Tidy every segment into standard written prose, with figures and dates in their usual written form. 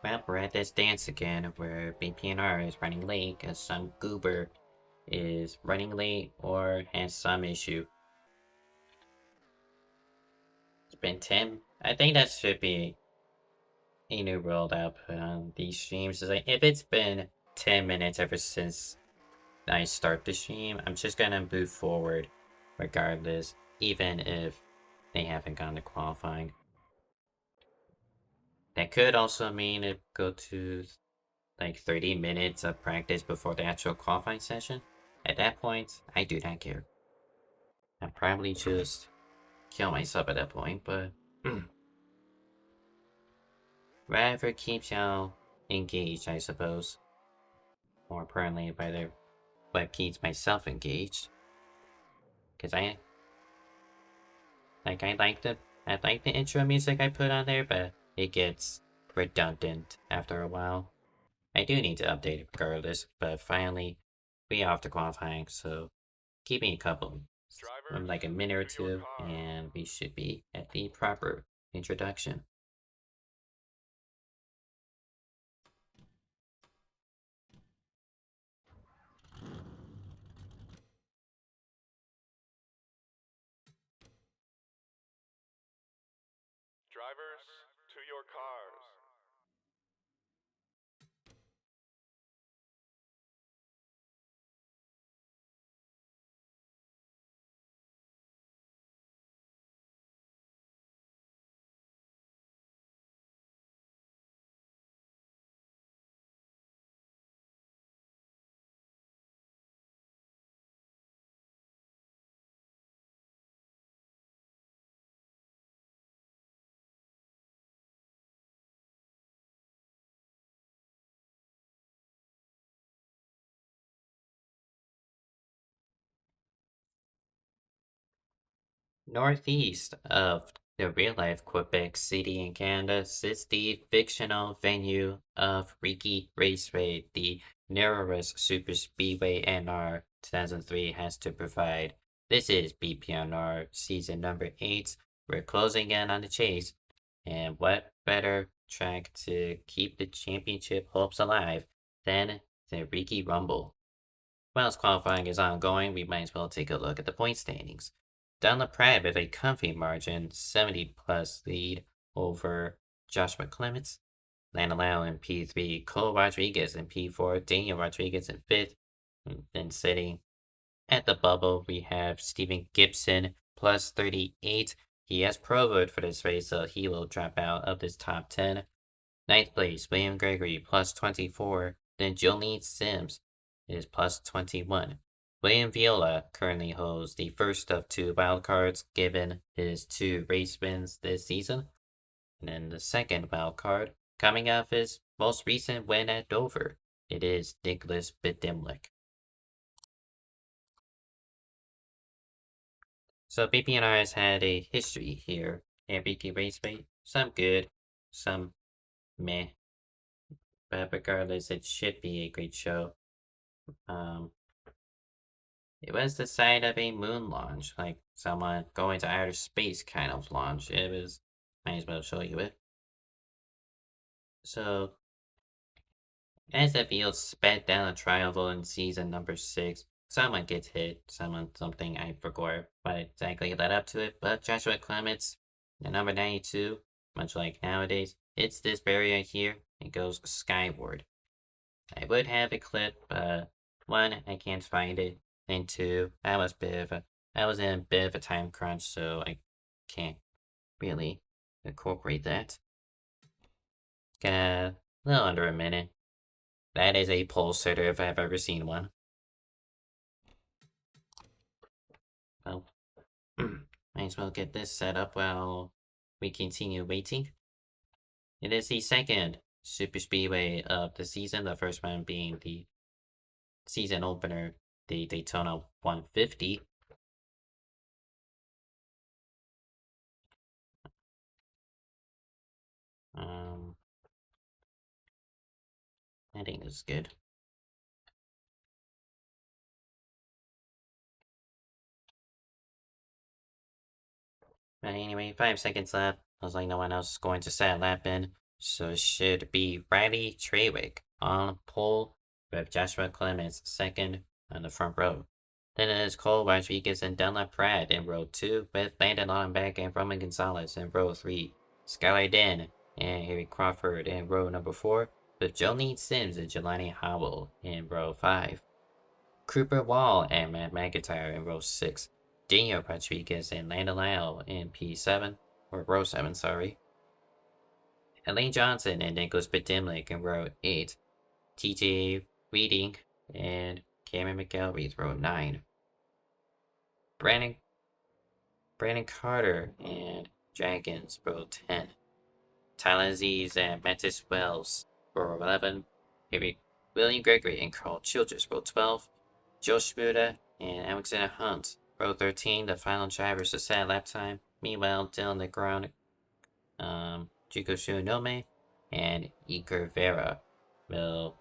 Well, we're at this dance again where BPNR is running late because some goober is running late or has some issue. It's been 10. I think that should be a new rule that I'll put on these streams. Is like, if it's been 10 minutes ever since I start the stream, I'm just gonna move forward regardless, even if they haven't gone to qualifying. That could also mean it go to like 30 minutes of practice before the actual qualifying session. At that point, I do not care. I'd probably just kill myself at that point, but whatever keeps y'all engaged, I suppose. More importantly, by the what keeps myself engaged. Cause I like the intro music I put on there, but it gets redundant after a while. I do need to update it regardless, but finally we off to qualifying, so give me a couple, Drivers, like a minute or to your two, cars. and we should be at the proper introduction. Drivers, to your cars. Northeast of the real-life Quebec City in Canada sits the fictional venue of RIki Raceway, the narrowest super speedway NR2003 has to provide. This is BPNR season number 8. We're closing in on the chase, and what better track to keep the championship hopes alive than the RIki Rumble? Whilst qualifying is ongoing, we might as well take a look at the point standings. Dunlop Pratt with a comfy margin, 70 plus lead over Joshua Clements. Landolau in P3, Cole Rodriguez in P4, Daniel Rodriguez in 5th. Then sitting at the bubble, we have Stephen Gibson plus 38. He has pro vote for this race, so he will drop out of this top 10. Ninth place, William Gregory plus 24. Then Jolene Sims is plus 21. William Viola currently holds the first of two wildcards given his two race wins this season. And then the second wildcard coming off his most recent win at Dover. It is Nicholas Bidimlik. So BPNR has had a history here at RIki Raceway. Some good, some meh. But regardless, it should be a great show. Um, It was the site of a moon launch, like someone going to outer space kind of launch. It was, might as well show you it. So, as the field sped down a triangle in season number 6, someone gets hit, something I forgot what exactly led up to it, but Joshua Clements, the number 92, much like nowadays, hits this barrier here and goes skyward. I would have a clip, but one, I can't find it, and two, I was in a bit of a time crunch, so I can't really incorporate that. Got a little under a minute. That is a pole sitter if I've ever seen one. Well, might as well get this set up while we continue waiting. It is the second super speedway of the season, the first one being the season opener, the Daytona 150. Um, I think this is good. But anyway, 5 seconds left. Looks like no one else is going to set lap in. So it should be Riley Trawick on pole with Joshua Clemens second on the front row. Then it is Cole Rodriguez and Della Pratt in row 2 with Landon Allenbeck and Roman Gonzalez in row 3. Skylar Den and Harry Crawford in row number 4 with Jolene Sims and Jelani Howell in row 5. Cooper Wall and Matt McIntyre in row 6. Daniel Rodriguez and Landon Lyle in P7, or row 7, sorry. Elaine Johnson and Nicholas Bedimlik in row 8. TJ Reading and Cameron McElreath, row 9. Brandon Carter and Dragons, row 10. Tyler Aziz and Mattis Wells, row 11. William Gregory and Carl Childress, row 12. Joe Schmuda and Alexander Hunt, row 13. The final drivers to set lap time. Meanwhile, Dylan Negron, Chico Shunome, and Iker Vera will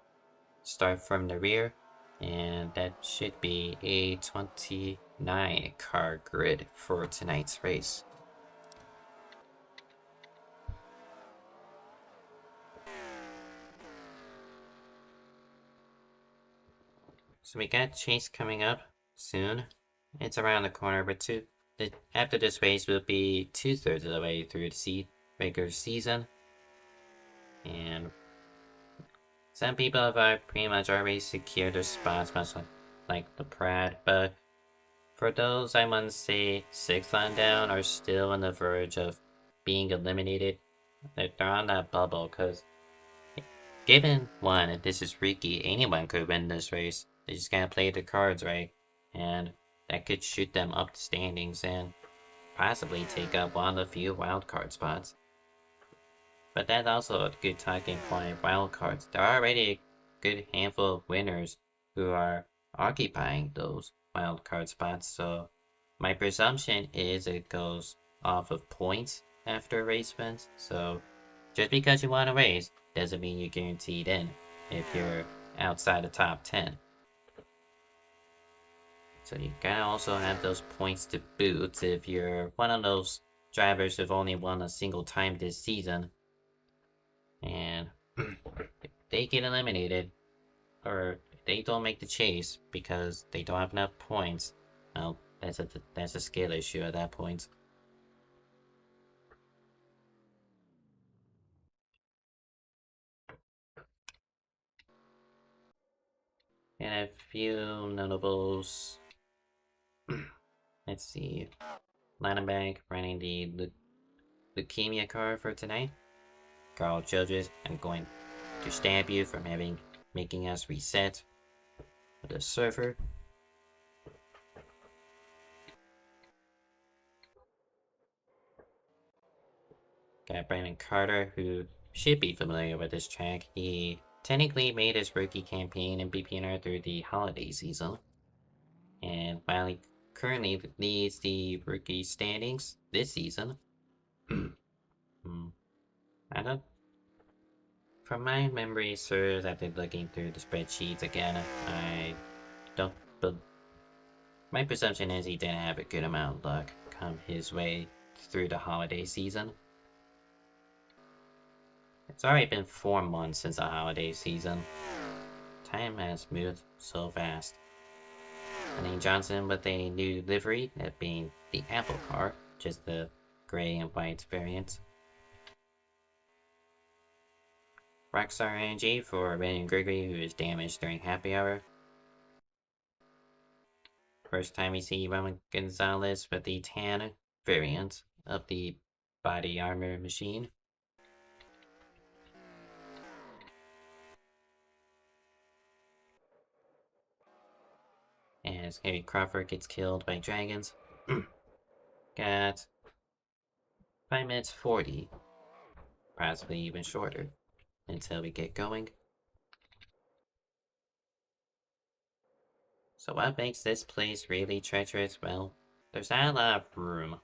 start from the rear, and that should be a 29 car grid for tonight's race. So we got Chase coming up soon. It's around the corner, but after this race, we'll be 2/3 of the way through the regular season. And some people have pretty much already secured their spots, much like the Pratt, but for those I want to say 6th on down are still on the verge of being eliminated. They're on that bubble, because given one, this is RIki, anyone could win this race. They just gotta play the cards right, and that could shoot them up the standings and possibly take up one of the few wildcard spots. But that's also a good talking point. Wildcards. There are already a good handful of winners who are occupying those wildcard spots, so my presumption is it goes off of points after a race wins. So just because you won a race doesn't mean you're guaranteed in if you're outside the top 10. So you gotta also have those points to boot if you're one of those drivers who've only won a single time this season. And if they get eliminated, or if they don't make the chase because they don't have enough points, well, that's a skill issue at that point. And a few notables. Let's see. Landenberg running the leukemia car for tonight. Carl Childress, I'm going to stab you for making us reset the server. Got Brandon Carter, who should be familiar with this track. He technically made his rookie campaign in BPNR through the holiday season. And while he currently leads the rookie standings this season, I don't. From my memory serves, after looking through the spreadsheets again, I don't. But my presumption is he didn't have a good amount of luck come his way through the holiday season. It's already been 4 months since the holiday season. Time has moved so fast. Elaine Johnson with a new livery, that being the Apple car, just the gray and white variant. Rockstar Energy for William Gregory, who is damaged during happy hour. First time we see Roman Gonzalez with the tan variant of the body armor machine. As Harry Crawford gets killed by dragons. Got 5 minutes 40, possibly even shorter, until we get going. So what makes this place really treacherous? Well, there's not a lot of room.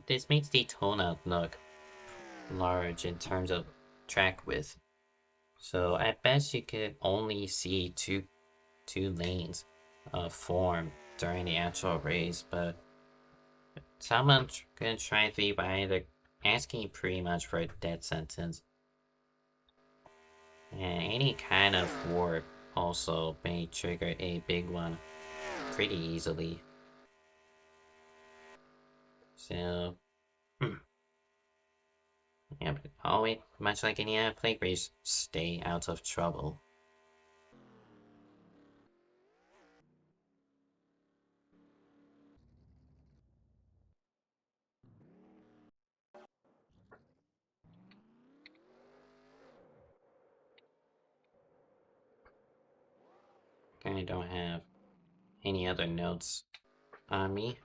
This makes Daytona look large in terms of track width. So at best you could only see two lanes form during the actual race, but someone's gonna try to buy the asking pretty much for a death sentence. And any kind of war also may trigger a big one pretty easily. So, yeah, but always, much like any other plague race, stay out of trouble. I don't have any other notes on me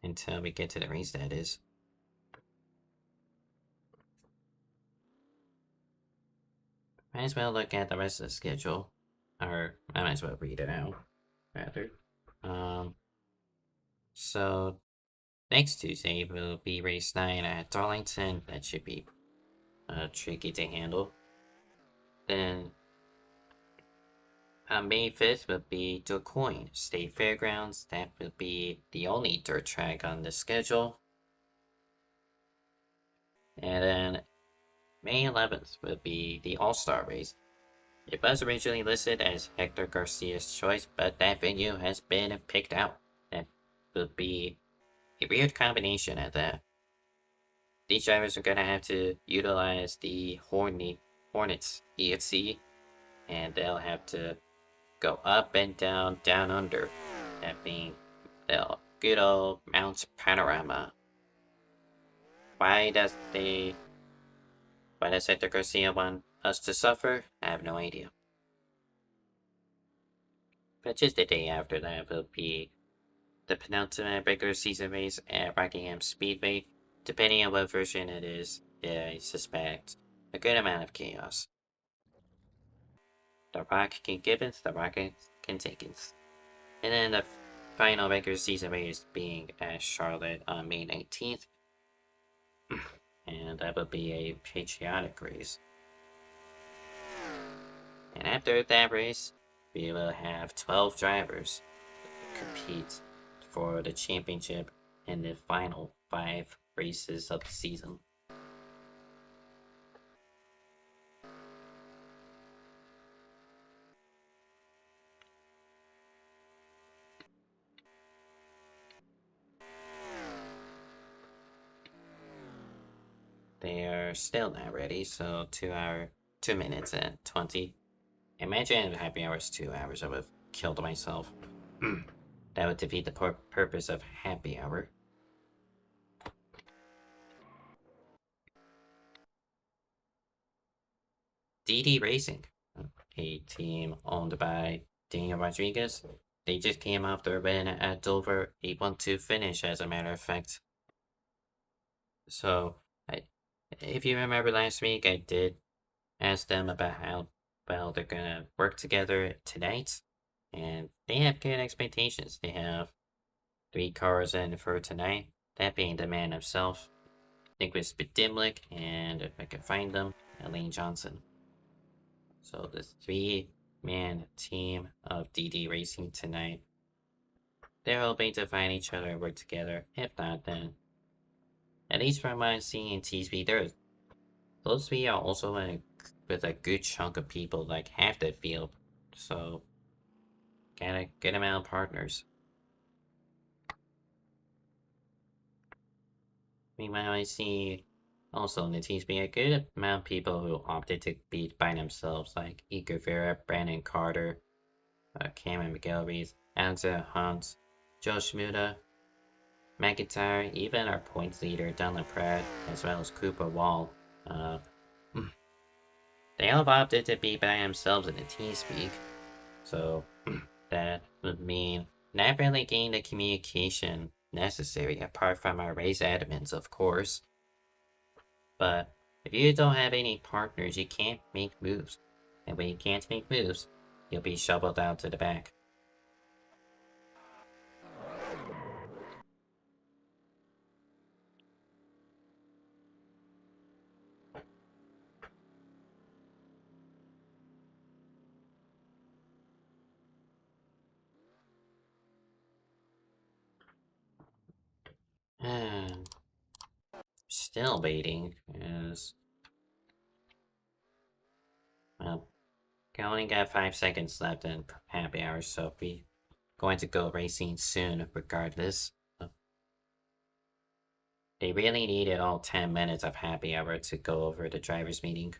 until we get to the race, that is. Might as well look at the rest of the schedule. Or, I might as well read it out, rather. Um, so, next Tuesday will be race 9 at Darlington. That should be tricky to handle. Then, May 5th will be Du Quoin State Fairgrounds. That will be the only dirt track on the schedule. And then May 11th will be the All-Star race. It was originally listed as Hector Garcia's choice, but that venue has been picked out. That will be a weird combination at that. These drivers are gonna have to utilize the Hornets EXC, and they'll have to go up and down, down under. That being the good old Mount Panorama. Why does Hector Garcia want us to suffer? I have no idea. But just the day after that will be the penultimate regular season race at Rockingham Speedway. Depending on what version it is, I suspect a good amount of chaos. The Rock can give it, the Rocket can take it. And then the final regular season race being at Charlotte on May 19th. And that will be a patriotic race. And after that race, we will have 12 drivers compete for the championship in the final 5 races of the season. They are still not ready, so 2 minutes and 20. Imagine if happy hour was 2 hours, I would have killed myself. That would defeat the purpose of happy hour. DD Racing, a team owned by Daniel Rodriguez. They just came off their win at Dover, a 1-2 finish, as a matter of fact. So, if you remember last week, I did ask them about how well they're gonna work together tonight, and they have good expectations. They have 3 cars in for tonight, that being the man himself, Nicholas Bedimlik, and if I can find them, Elaine Johnson. So the 3-man team of DD Racing tonight, they're hoping to find each other and work together. If not, then at least from what I'm seeing in TSP, those 3 are also with a good chunk of people, like half the field. So got a good amount of partners. Meanwhile, I see also in the teams being a good amount of people who opted to be by themselves, like Igor Vera, Brandon Carter, Cameron McGillies, Alexander Hunt, Joe Shmuda, McIntyre, even our points leader, Dunlap Pratt, as well as Cooper Wall. They all opted to be by themselves in the TeamSpeak, so that would mean not really getting the communication necessary, apart from our race admins, of course. But if you don't have any partners, you can't make moves. And when you can't make moves, you'll be shoveled out to the back. still waiting is, well, we only got 5 seconds left in happy hour, so we going to go racing soon regardless. They really needed all 10 minutes of happy hour to go over the driver's meeting.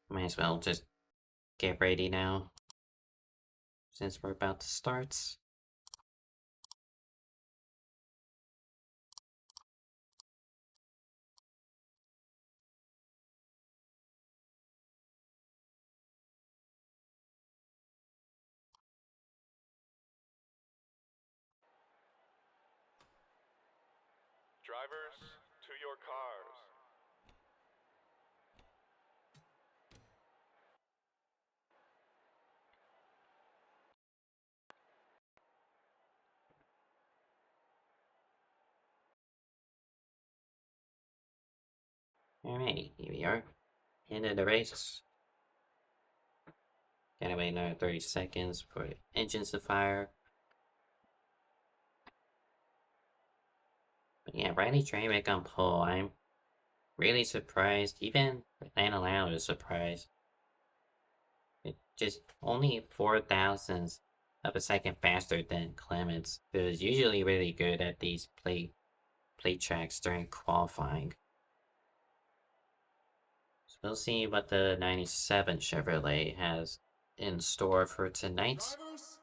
Might as well just get ready now, since we're about to start. Drivers, to your cars. Alrighty, here we are. Into the race. Gotta wait another 30 seconds for the engines to fire. But yeah, Riley Trainwreck on pole. I'm really surprised. Even Atlanta Loud is surprised. It just only 4 thousandths of a second faster than Clements, who is usually really good at these plate tracks during qualifying. So we'll see what the 97 Chevrolet has in store for tonight. Drivers,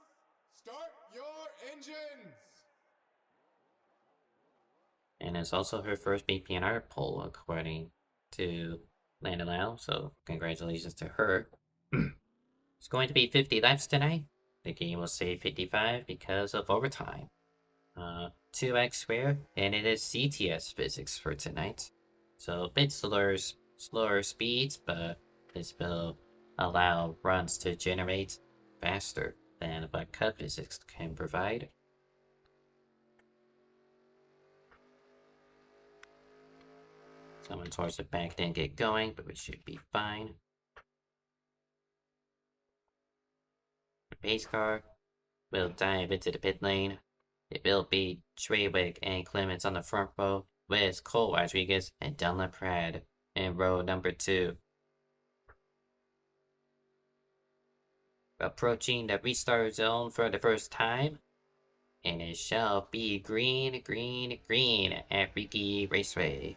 start your engines! And it's also her first BPNR pole, according to Lana Lau, so congratulations to her. It's going to be 50 laps tonight. The game will say 55 because of overtime. 2x square, and it is CTS physics for tonight. So a bit slower speeds, but this will allow runs to generate faster than what cut physics can provide. Someone towards the back didn't get going, but we should be fine. The pace car will dive into the pit lane. It will be Trawick and Clements on the front row, with Cole Rodriguez and Dunlap Prad in row number 2. Approaching the restart zone for the first time, and it shall be green, green, green at RIki Raceway.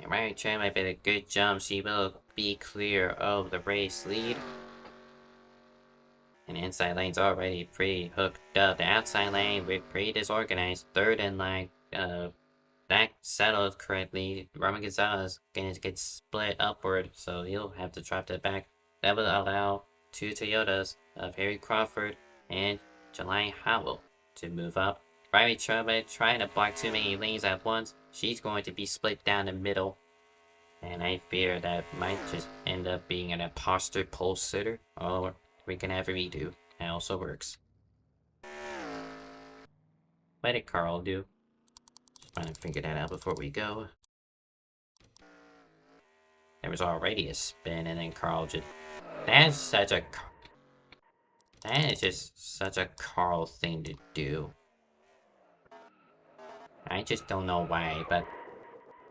And Ryan Chan might make a good jump. She will be clear of the race lead. And the inside lane's already pretty hooked up. The outside lane, we're pretty disorganized. Third in line, that settled correctly. Roman Gonzalez gonna get split upward, so he'll have to drop that back. That will allow 2 Toyotas of Harry Crawford and Jelani Howell to move up. Riley Chuba trying to block too many lanes at once. She's going to be split down the middle. And I fear that might just end up being an imposter pole sitter. Or we can have a redo. That also works. What did Carl do? Just trying to figure that out before we go. There was already a spin, and then Carl just... That is just such a Carl thing to do. I just don't know why, but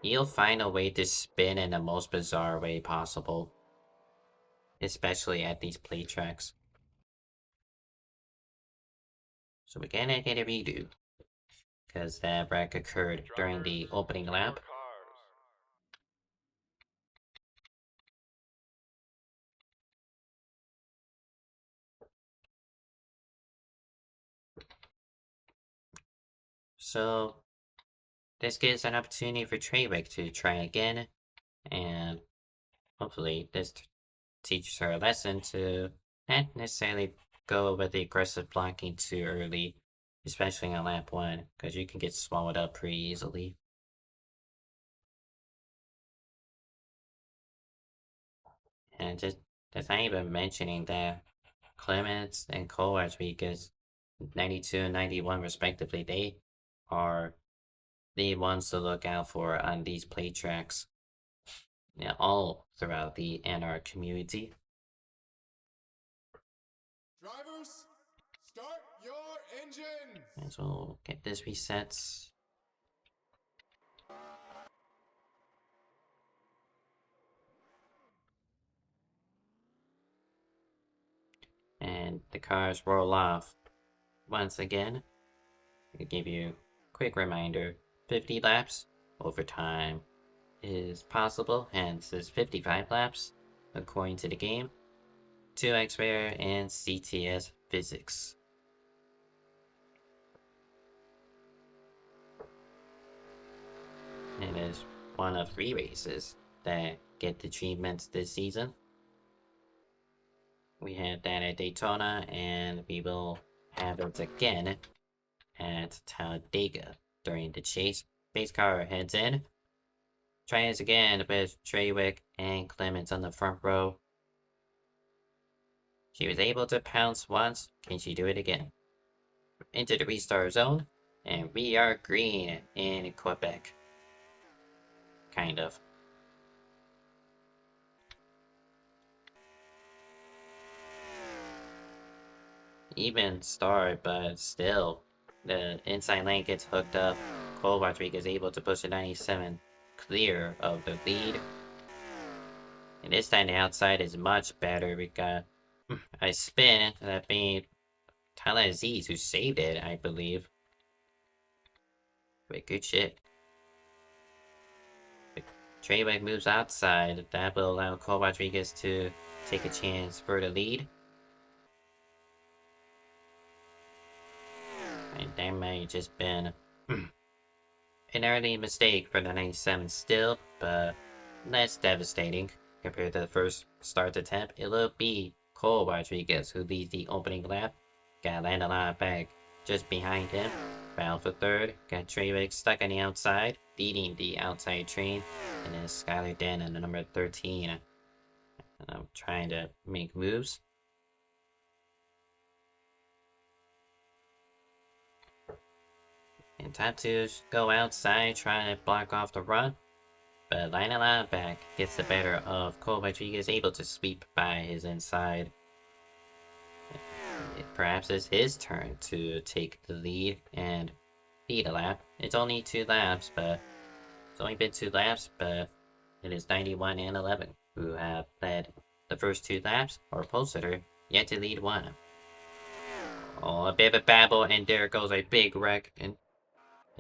he'll find a way to spin in the most bizarre way possible. Especially at these play tracks. So we're gonna get a redo. Because that wreck occurred during the opening lap. So this gives an opportunity for Trawick to try again, and hopefully this teaches her a lesson to not necessarily go with the aggressive blocking too early, especially on lap 1, because you can get swallowed up pretty easily. And just that's not even mentioning that Clements and Cole Rodriguez, 92 and 91 respectively, they are the ones to look out for on these play tracks. Yeah, all throughout the NR community. Drivers, start your engines! And so we'll get this reset. And the cars roll off. Once again, I give you a quick reminder, 50 laps overtime is possible, hence is 55 laps according to the game, 2x rare and CTS physics. It is one of 3 races that get the treatments this season. We had that at Daytona, and we will have it again at Talladega during the chase. Base car heads in. Tries again with Treywick and Clements on the front row. She was able to pounce once. Can she do it again? Into the restart zone, and we are green in Quebec. Kind of. Even start, but still, the inside lane gets hooked up. Cole Rodriguez able to push the 97 clear of the lead. And this time the outside is much better. We got a spin that made Tyler Aziz who saved it, I believe. Wait, good shit. Treywick moves outside. That will allow Cole Rodriguez to take a chance for the lead. And that may have just been an early mistake for the 97 still, but less devastating compared to the first start attempt. It will be Cole Rodriguez who leads the opening lap. Got Landon back just behind him. Fouled for third. Got Treywick stuck on the outside, leading the outside train. And then Skylar Den on the number 13. Trying to make moves. And Tattoos go outside trying to block off the run. But Landon back gets the better of Cole Rodriguez, able to sweep by his inside. Perhaps it's his turn to take the lead and lead a lap. It's only 2 laps, but it's only been 2 laps, but it is 91 and 11 who have led the first 2 laps, or Pulsar yet to lead one. Oh, a bit of a babble, and there goes a big wreck, and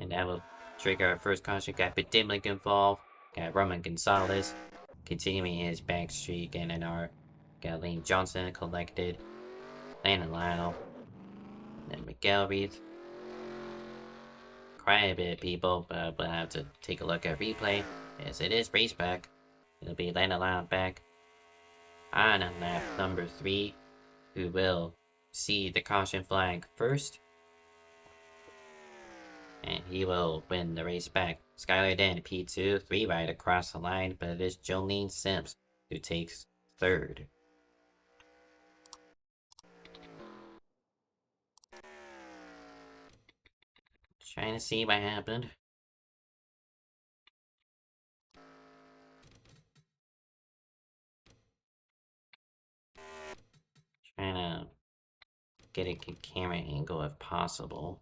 that will trigger our first caution. Got Bedimlik involved, got Roman Gonzalez continuing his back streak, and then got Lane Johnson collected. Landon Lyle. And then Miguel Reed. Quite a bit of people, but we'll have to take a look at replay. Yes, it is race back. It'll be Landon Lyle back on lap number 3, who will see the caution flag first. And he will win the race back. Skylar Den, P2, 3 right across the line, but it is Jolene Sims who takes 3rd. Trying to see what happened. Trying to get a good camera angle if possible.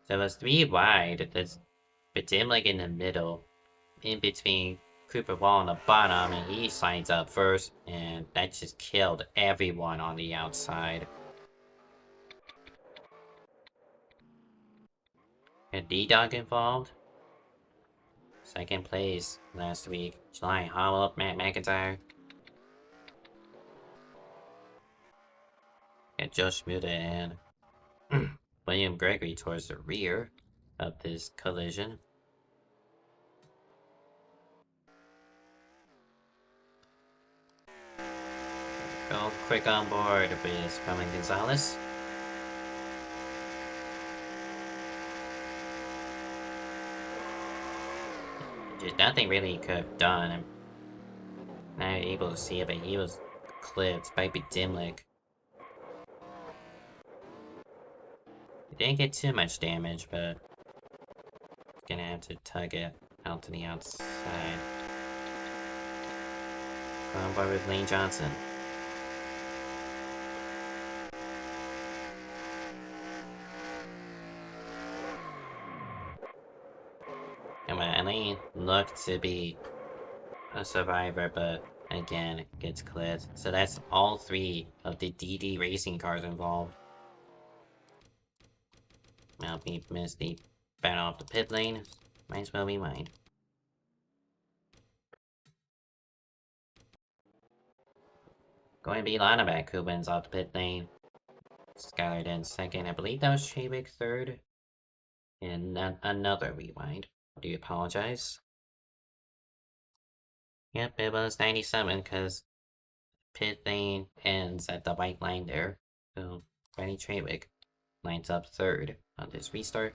So it was 3 wide. That's Bedimlik in the middle. In between Cooper Wall on the bottom, and he signs up first, and that just killed everyone on the outside. And D-Dog involved. 2nd place last week. July Howell, Matt McIntyre. And Josh Muda and William Gregory towards the rear of this collision. Go quick on board with Roman Gonzalez. Just nothing really he could have done. I'm not able to see it, but he was clipped by Bedimlik. Didn't get too much damage, but gonna have to tug it out to the outside. Convoy with Lane Johnson. And Lane looked to be a survivor, but again, gets cleared. So that's all 3 of the DD racing cars involved. Now we missed the battle off the pit lane. Might as well be mine. Going to be Lineback who wins off the pit lane. Skylar then second. I believe that was Chaywick third. And another rewind. I do apologize. Yep, it was 97 because pit lane ends at the white line there. So Benny Chaywick lines up third on this restart.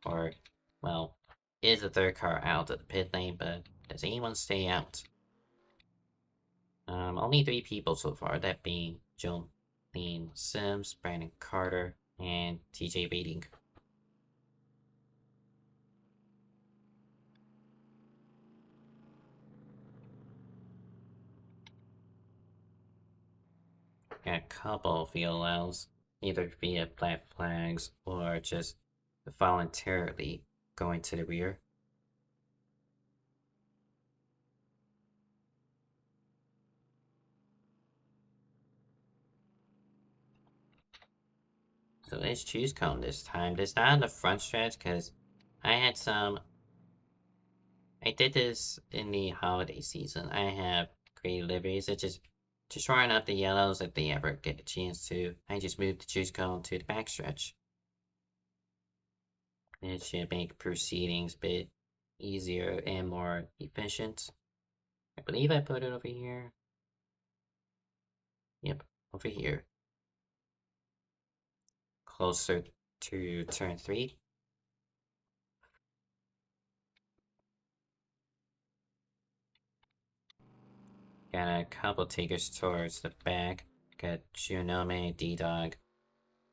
Or, well, is the third car out of the pit lane, but does anyone stay out? Only 3 people so far, that being Jolene Sims, Brandon Carter, and TJ Beating. Got a couple of VLLs, either via black flags or just voluntarily going to the rear. So let's choose cone this time. This not on the front stretch because I did this in the holiday season. I have gray liveries. It's just drawing up the yellows if they ever get a chance to. I just moved the choose cone to the backstretch. It should make proceedings a bit easier and more efficient. I believe I put it over here. Yep, over here. Closer to turn 3. Got a couple takers towards the back. Got Junome, D-Dog,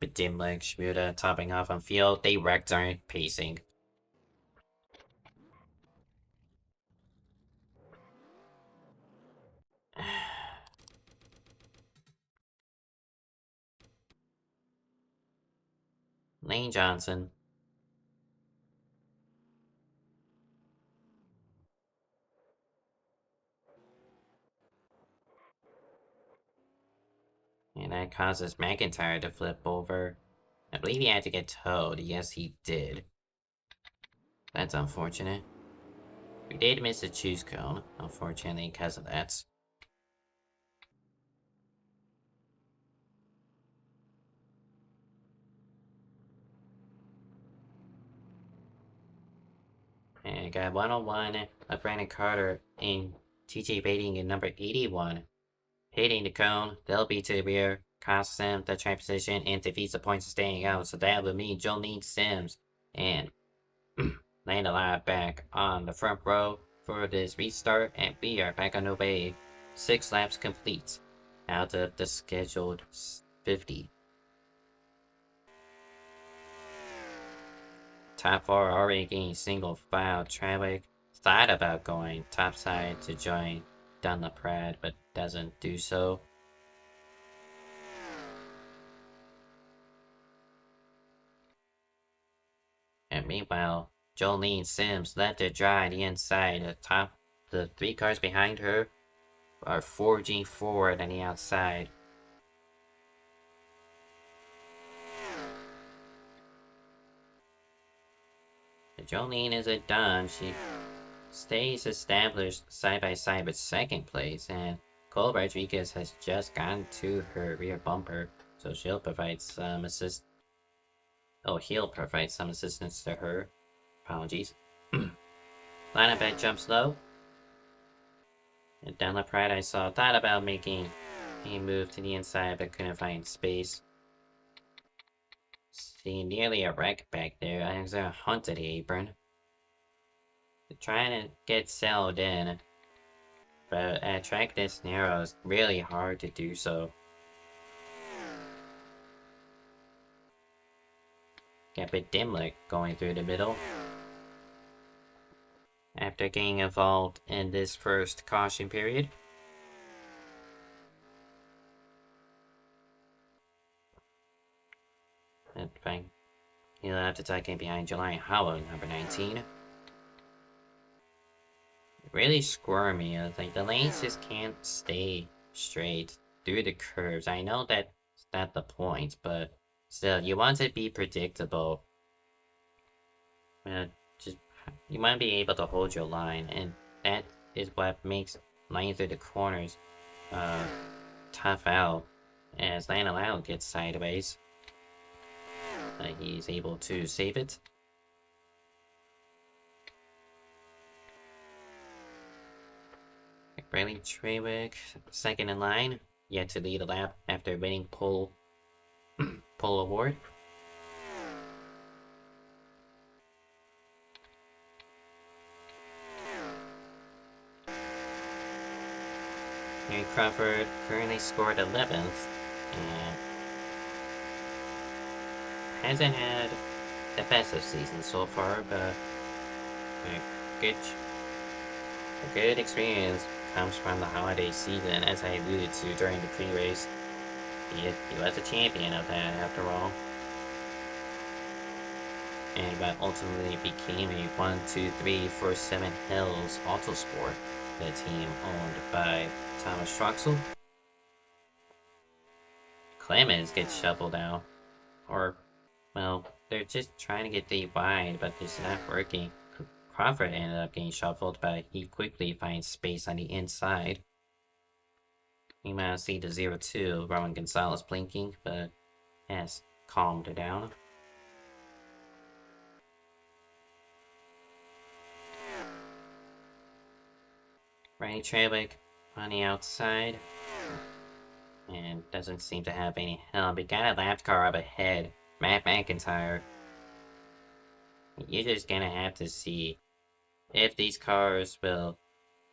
Bedimlik, Shmuda topping off on field. They wrecked our pacing. Lane Johnson. And that causes McIntyre to flip over. I believe he had to get towed. Yes, he did. That's unfortunate. We did miss a choose cone, unfortunately, because of that. And I got 101 of Brandon Carter and TJ Baiting in number 81. Hitting the cone, they'll be to the rear, costs them the track position, and defeats the points of staying out. So that would mean Jolene Sims and land a lot back on the front row for this restart, and we are back on the way. 6 laps complete out of the scheduled 50. Top 4 already getting single file. Trawick thought about going topside to join Dunlap, but doesn't do so. And meanwhile, Jolene Sims left to dry the inside. The 3 cars behind her are forging forward on the outside. Jolene isn't done. She stays established side by side with second place, and Cole Rodriguez has just gotten to her rear bumper, so she'll provide some assist. Oh, he'll provide some assistance to her. Apologies. Lineback jumps low. And down the pride, I saw thought about making a move to the inside, but couldn't find space. See, nearly a wreck back there. I was a haunted apron. Trying to get settled in, but at a track this narrow is really hard to do so. Dimlick going through the middle. After getting involved in this first caution period. And bang. He'll have to tuck in behind July Hollow, number 19. Really squirmy. Like the lanes just can't stay straight through the curves. I know that's not the point, but still, you want to be predictable. Just you want to be able to hold your line, and that is what makes line through the corners tough out. As Lionel gets sideways, he's able to save it. Riley Trewick, second in line, yet to lead a lap after winning pole award. Harry Crawford currently scored 11th and hasn't had the best of season so far, but a good experience comes from the holiday season, as I alluded to during the pre-race. He was a champion of that after all. And what ultimately became a 1-2-3 for 7 Hills Autosport, the team owned by Thomas Troxel. Clemens gets shuffled out. Or, well, they're just trying to get the wide, but it's not working. Crawford ended up getting shuffled, but he quickly finds space on the inside. You might see the 0-2, Roman Gonzalez blinking, but has calmed down. Riley Trewick on the outside. And doesn't seem to have any help. He got a lap car up ahead. Matt McIntyre. You're just gonna have to see if these cars will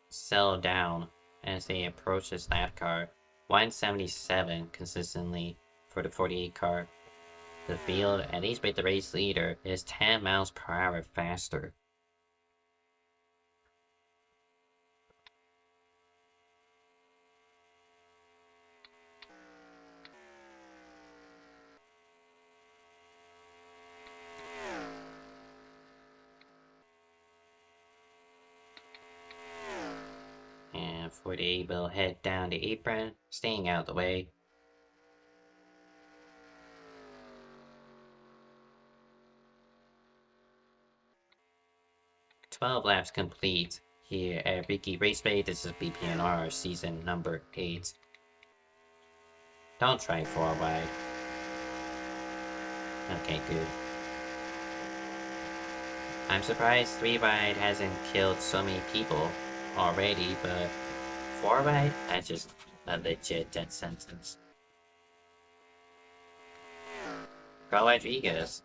settle down as they approach this lap car. 177 consistently for the 48 car. The field, at least with the race leader, is 10 miles per hour faster. And 48 will head down the apron, staying out of the way. "12 laps complete here at RIki Raceway." This is BPNR season number 8. Don't try 4 wide. Okay, good. I'm surprised 3 wide hasn't killed so many people already, but 4 wide? That's just a legit death sentence. Carl Rodriguez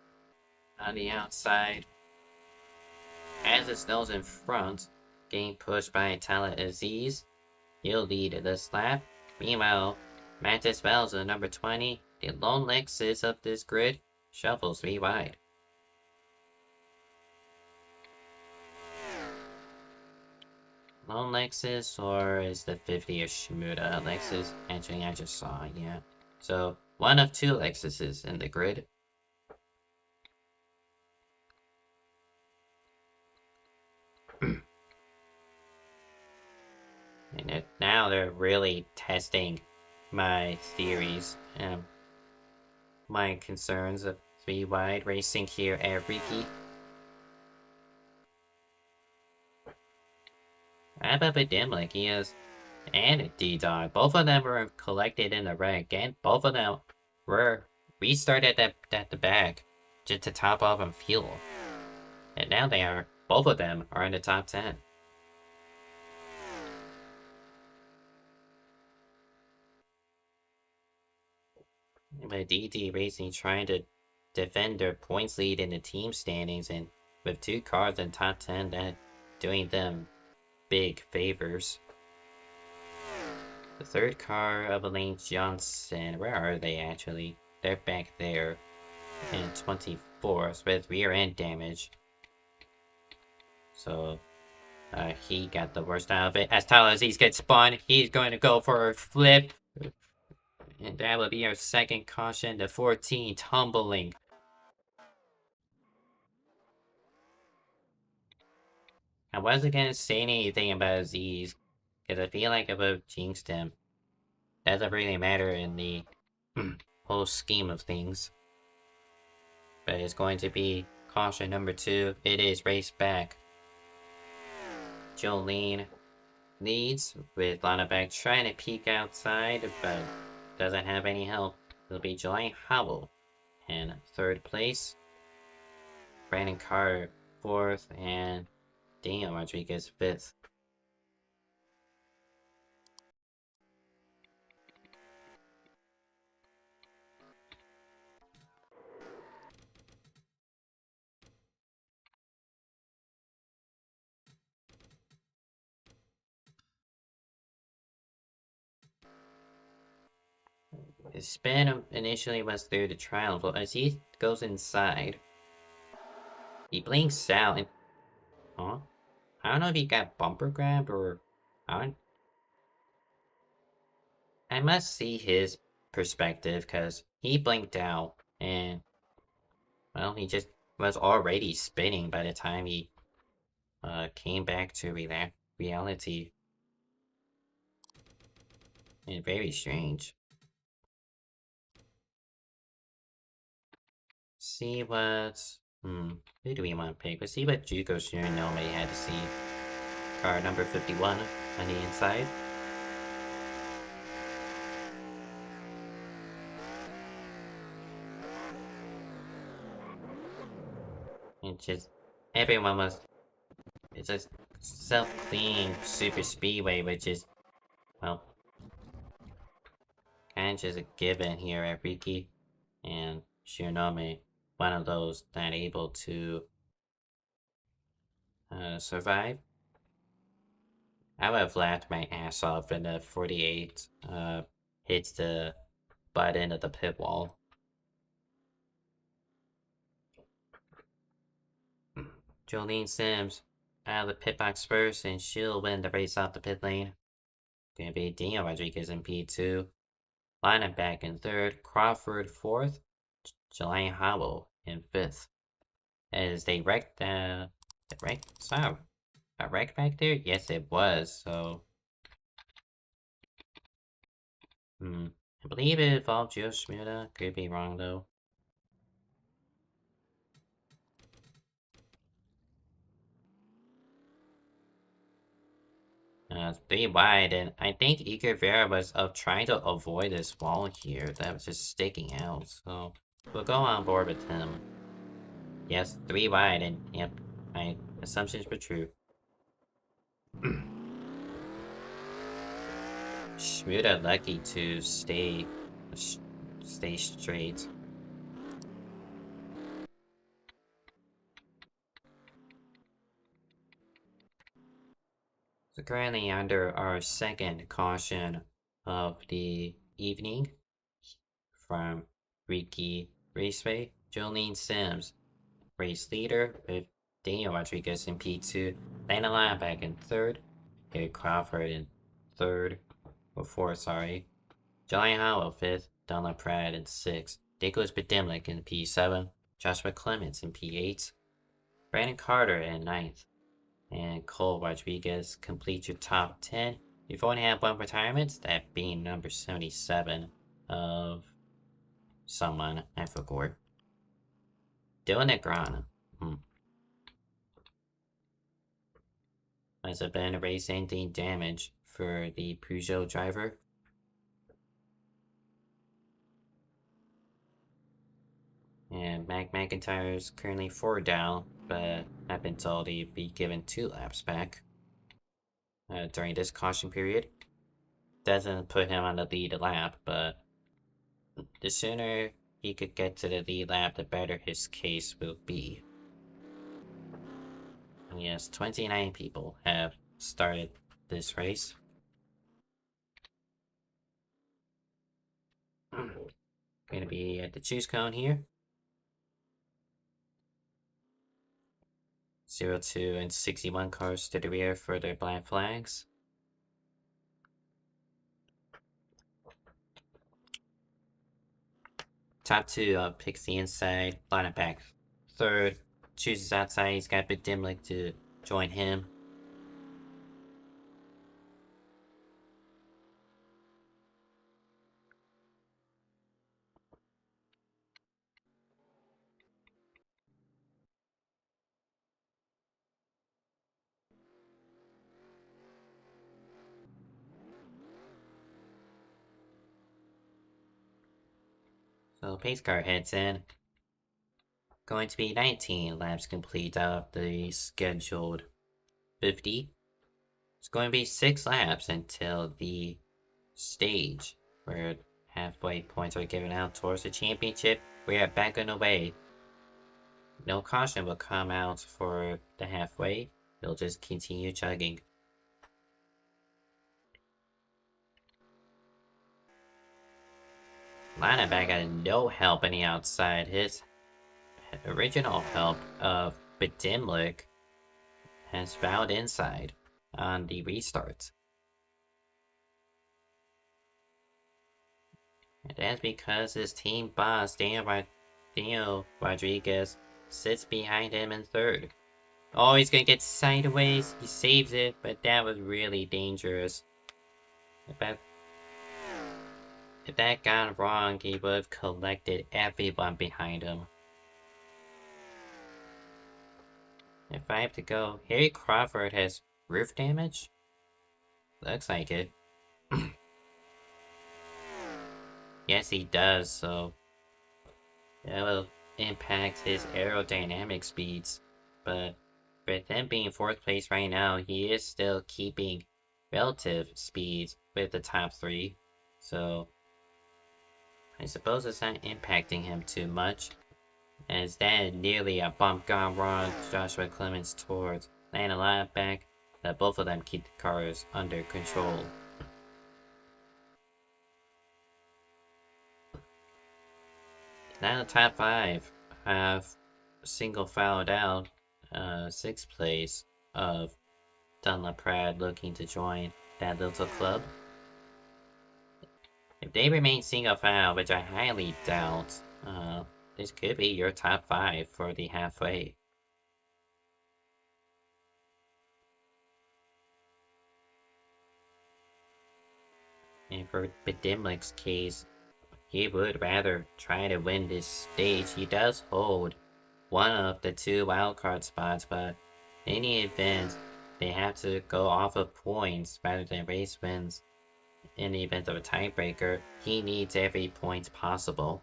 on the outside. As it snows in front, getting pushed by Tala Aziz. He'll lead this lap. Meanwhile, Matis Velza, number 20, the lone Lexus of this grid, shuffles 3 wide. Lone Lexus, or is the 50-ish Shimoda Lexus? Actually, I just saw, yeah. So, one of 2 Lexuses in the grid. And now they're really testing my theories and my concerns of 3 wide racing here at RIki. How about Dimlick? He is, and D-Dog. Both of them were collected in the wreck, and both of them were restarted at the back just to top off on fuel. And now both of them are in the top 10. But DD Racing trying to defend their points lead in the team standings, and with 2 cars in top 10, that doing them big favors. The 3rd car of Elaine Johnson, where are they actually? They're back there in 25th 4th with rear end damage. So, he got the worst out of it. As Talazis gets spun, he's going to go for a flip. And that will be our second caution, the 14 tumbling. I wasn't gonna say anything about Z's, because I feel like I would have jinxed him. Doesn't really matter in the whole scheme of things. But it's going to be caution number 2. It is race back. Jolene leads with Lineback trying to peek outside, but doesn't have any help. It'll be July Howell in 3rd place. Brandon Carter 4th, and Daniel Rodriguez 5th. His spin initially was through the trial, but as he goes inside, he blinks out and... Huh? I don't know if he got bumper grabbed or... I must see his perspective, because he blinked out, and... Well, he just was already spinning by the time he came back to reality. And very strange. See what... who do we want to pick? Let's see what Juko Shiranome had to see. Car number 51 on the inside. And just... Everyone was... It's a self-cleaning super speedway, which is... Well... Kind of just a given here at RIki. And Shiranome, one of those not able to survive. I would have laughed my ass off when the 48 hits the butt end of the pit wall. Jolene Sims out of the pit box first, and she'll win the race off the pit lane. Gonna be Daniel Rodriguez in P2. Lineback back in 3rd, Crawford 4th, Jelani Howell in 5th. As they wrecked a wreck back there? Yes, it was, so... I believe it involved Joe Shmuda. Could be wrong, though. It's 3 wide, and I think Iker Vera was trying to avoid this wall here that was just sticking out, so we'll go on board with him. Yes, 3 wide, and yep, my assumptions were true. Shmuda lucky to stay straight. So currently under our second caution of the evening from RIki Raceway, Jolene Sims, race leader with Daniel Rodriguez in P2, Dana Lineback in 3rd, Eric Crawford in 4th, sorry. Johnny Howell 5th, Donna Pratt in 6th, Nicholas Bedimlik in P7, Joshua Clements in P8, Brandon Carter in 9th, and Cole Rodriguez complete your top 10. You've only had 1 retirement, that being number 77 of someone, I forgot. Dylan Negron. Has it been a race ending damage for the Peugeot driver? And Mac McIntyre is currently 4 down, but I've been told he'd be given 2 laps back during this caution period. Doesn't put him on the lead lap, but the sooner he could get to the lead lap, the better his case will be. And yes, 29 people have started this race. Gonna be at the choose cone here. 02 and 61 cars to the rear for their black flags. Top 2 picks the inside, line it back. Third, chooses outside, he's got Big Dimlick to join him. So pace car heads in. Going to be 19 laps complete out of the scheduled 50. It's going to be 6 laps until the stage where halfway points are given out towards the championship. We are back on the way. No caution will come out for the halfway. They'll just continue chugging. Lineback got no help on the outside. His original help of Bedimlik has fouled inside on the restart. And that's because his team boss, Daniel Rodriguez, sits behind him in third. Oh, he's gonna get sideways. He saves it, but that was really dangerous. If that gone wrong, he would have collected everyone behind him. If I have to go, Harry Crawford has roof damage? Looks like it. Yes, he does, so that will impact his aerodynamic speeds. But with him being 4th place right now, he is still keeping relative speeds with the top 3. So I suppose it's not impacting him too much. As that nearly a bump gone wrong, Joshua Clemens towards Lana Lineback, that both of them keep the cars under control. Now the top 5 have single fouled out 6th place of Dunlop Prad looking to join that little club. If they remain single foul, which I highly doubt, this could be your top 5 for the halfway. And for Bedimlik's case, he would rather try to win this stage. He does hold one of the 2 wildcard spots, but in the event, they have to go off of points rather than race wins. In the event of a tiebreaker, he needs every point possible.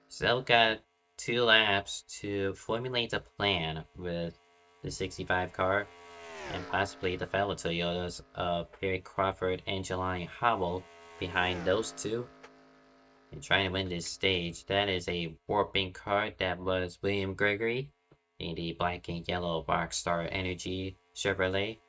Still got 2 laps to formulate a plan with the 65 car and possibly the fellow Toyotas of Perry Crawford and Jelani Howell behind those 2 and trying to win this stage. That is a warping car that was William Gregory in the black and yellow Rockstar Energy Chevrolet.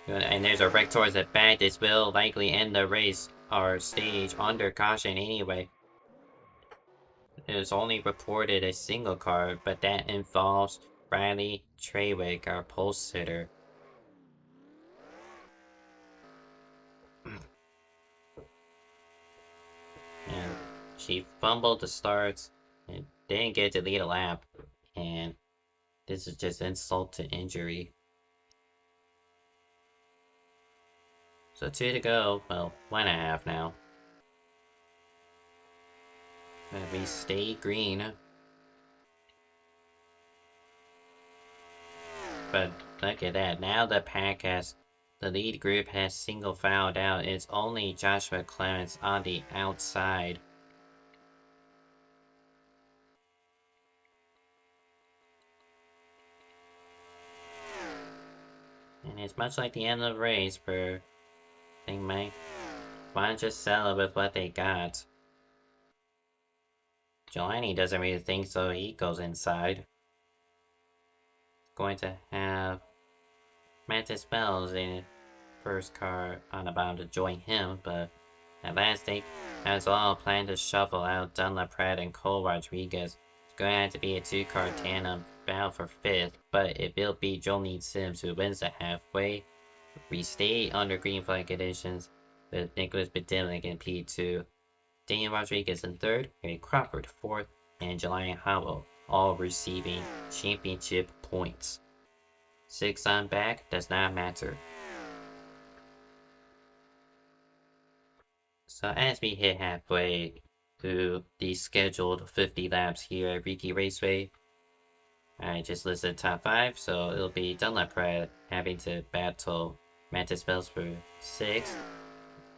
And there's a wreck towards the back. This will likely end the race or stage under caution anyway. There's only reported a single car, but that involves Riley Treywick, our pole sitter. And she fumbled the starts and didn't get to lead a lap. And this is just insult to injury. So 2 to go. Well, 1.5 now. We stay green. But look at that. Now the lead group has single fouled out. It's only Joshua Clemens on the outside. And it's much like the end of the race where they might want to just settle with what they got. Jelani doesn't really think so. He goes inside. Going to have Mattis Bells in first car on about to join him, but at last they as well plan to shuffle out Dunlap Pratt and Cole Rodriguez. It's going to have to be a two-car tandem battle for fifth, but if it'll be Jolene Sims who wins the halfway, we stay under green flag conditions with Nicholas Bedimlik in P2, Daniel Rodriguez in third, Harry Crawford fourth, and Jelani Howell all receiving championship points. 6 on back does not matter. So as we hit halfway through the scheduled 50 laps here at RIki Raceway, I just listed top 5, so it'll be Dunlap Pratt having to battle Mantis Bells for 6th.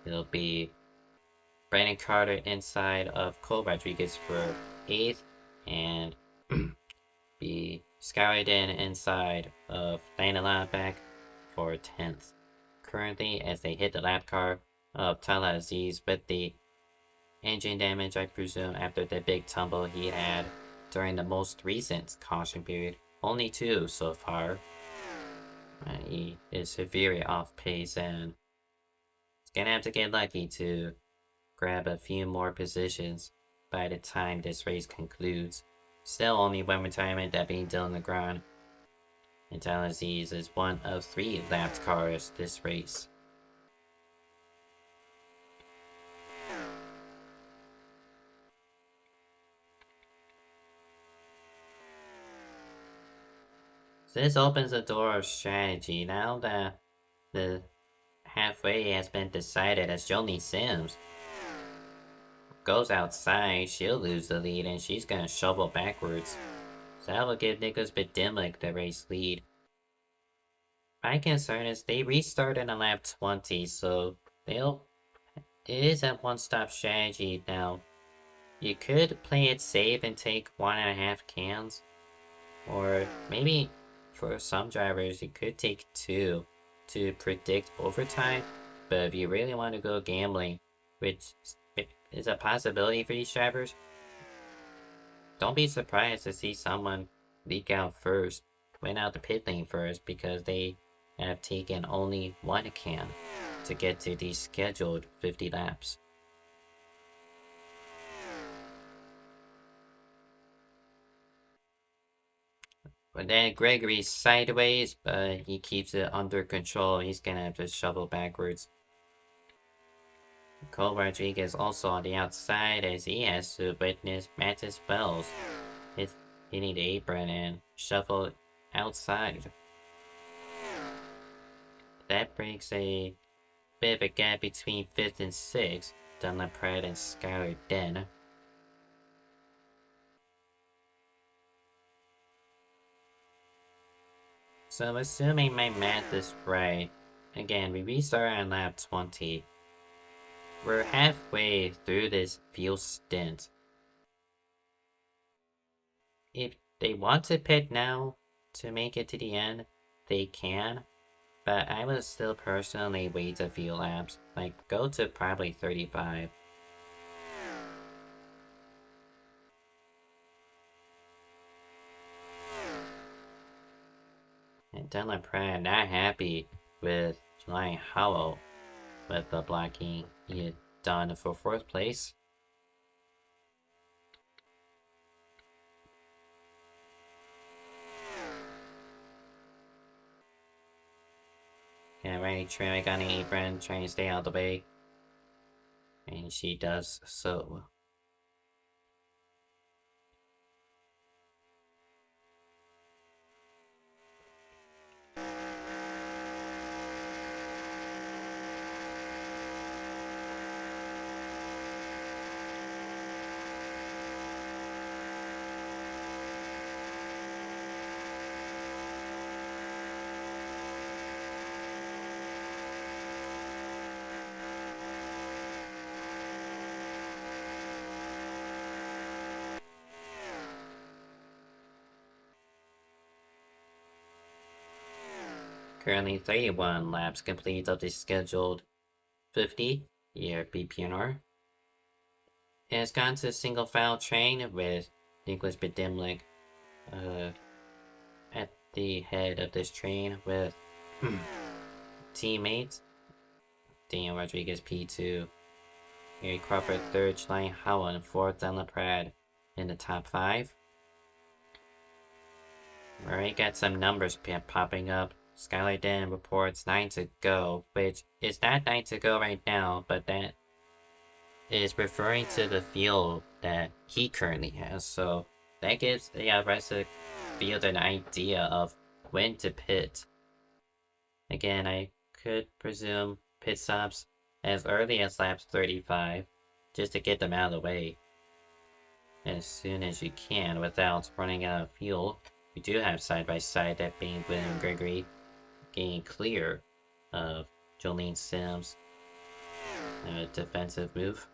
It'll be Brandon Carter inside of Cole Rodriguez for 8th, and be Skywayden inside of Landon Loudback for 10th. Currently, as they hit the lap car of Tala Aziz with the engine damage, I presume, after the big tumble he had during the most recent caution period. Only 2 so far. He is severely off pace and he's gonna have to get lucky to grab a few more positions by the time this race concludes. Still only 1 retirement, that being Dylan Legrand. And Tala Aziz is one of 3 lapped cars this race. This opens the door of strategy. Now that the halfway has been decided, as Jolene Sims goes outside, she'll lose the lead and she's gonna shovel backwards. So that will give Nicholas Bedimlik the race lead. My concern is they restarted on lap 20, so it is a one-stop strategy now. You could play it safe and take 1.5 cans, or maybe for some drivers you could take 2 to predict overtime, but if you really want to go gambling, which is a possibility for these drivers, don't be surprised to see someone leak out first, went out the pit lane first, because they have taken only 1 can to get to the scheduled 50 laps. But then Gregory's sideways, but he keeps it under control. He's gonna have to shovel backwards. Cole Rodriguez also on the outside as he has to witness Mattis Wells hitting the apron and shuffle outside. That breaks a bit of a gap between 5th and 6th, Dunlap Pratt and Skylar Den. So assuming my math is right, again we restart on lap 20. We're halfway through this fuel stint. If they want to pit now to make it to the end, they can, but I would still personally wait a few laps, like go to probably 35. And Dunlap Pratt not happy with Jelani Howell with the blocking he had done for 4th place. Yeah, Riley Tremig on the apron, trying to stay out of the way. And she does so. Currently 31 laps complete of the scheduled 50 year BPNR. It has gone to a single file train with Nicholas Bedimlik at the head of this train with teammates 15, Rodriguez P2. Gary Crawford 3rd, Schlein Howland 4th, and LaPrade in the top 5. Already got some numbers popping up. Skylar Den reports 9 to go, which is not 9 to go right now, but that is referring to the field that he currently has. So that gives the rest of the field an idea of when to pit. Again, I could presume pit stops as early as laps 35, just to get them out of the way as soon as you can without running out of fuel. We do have side-by-side, that being William Gregory getting clear of Jolene Sims' defensive move.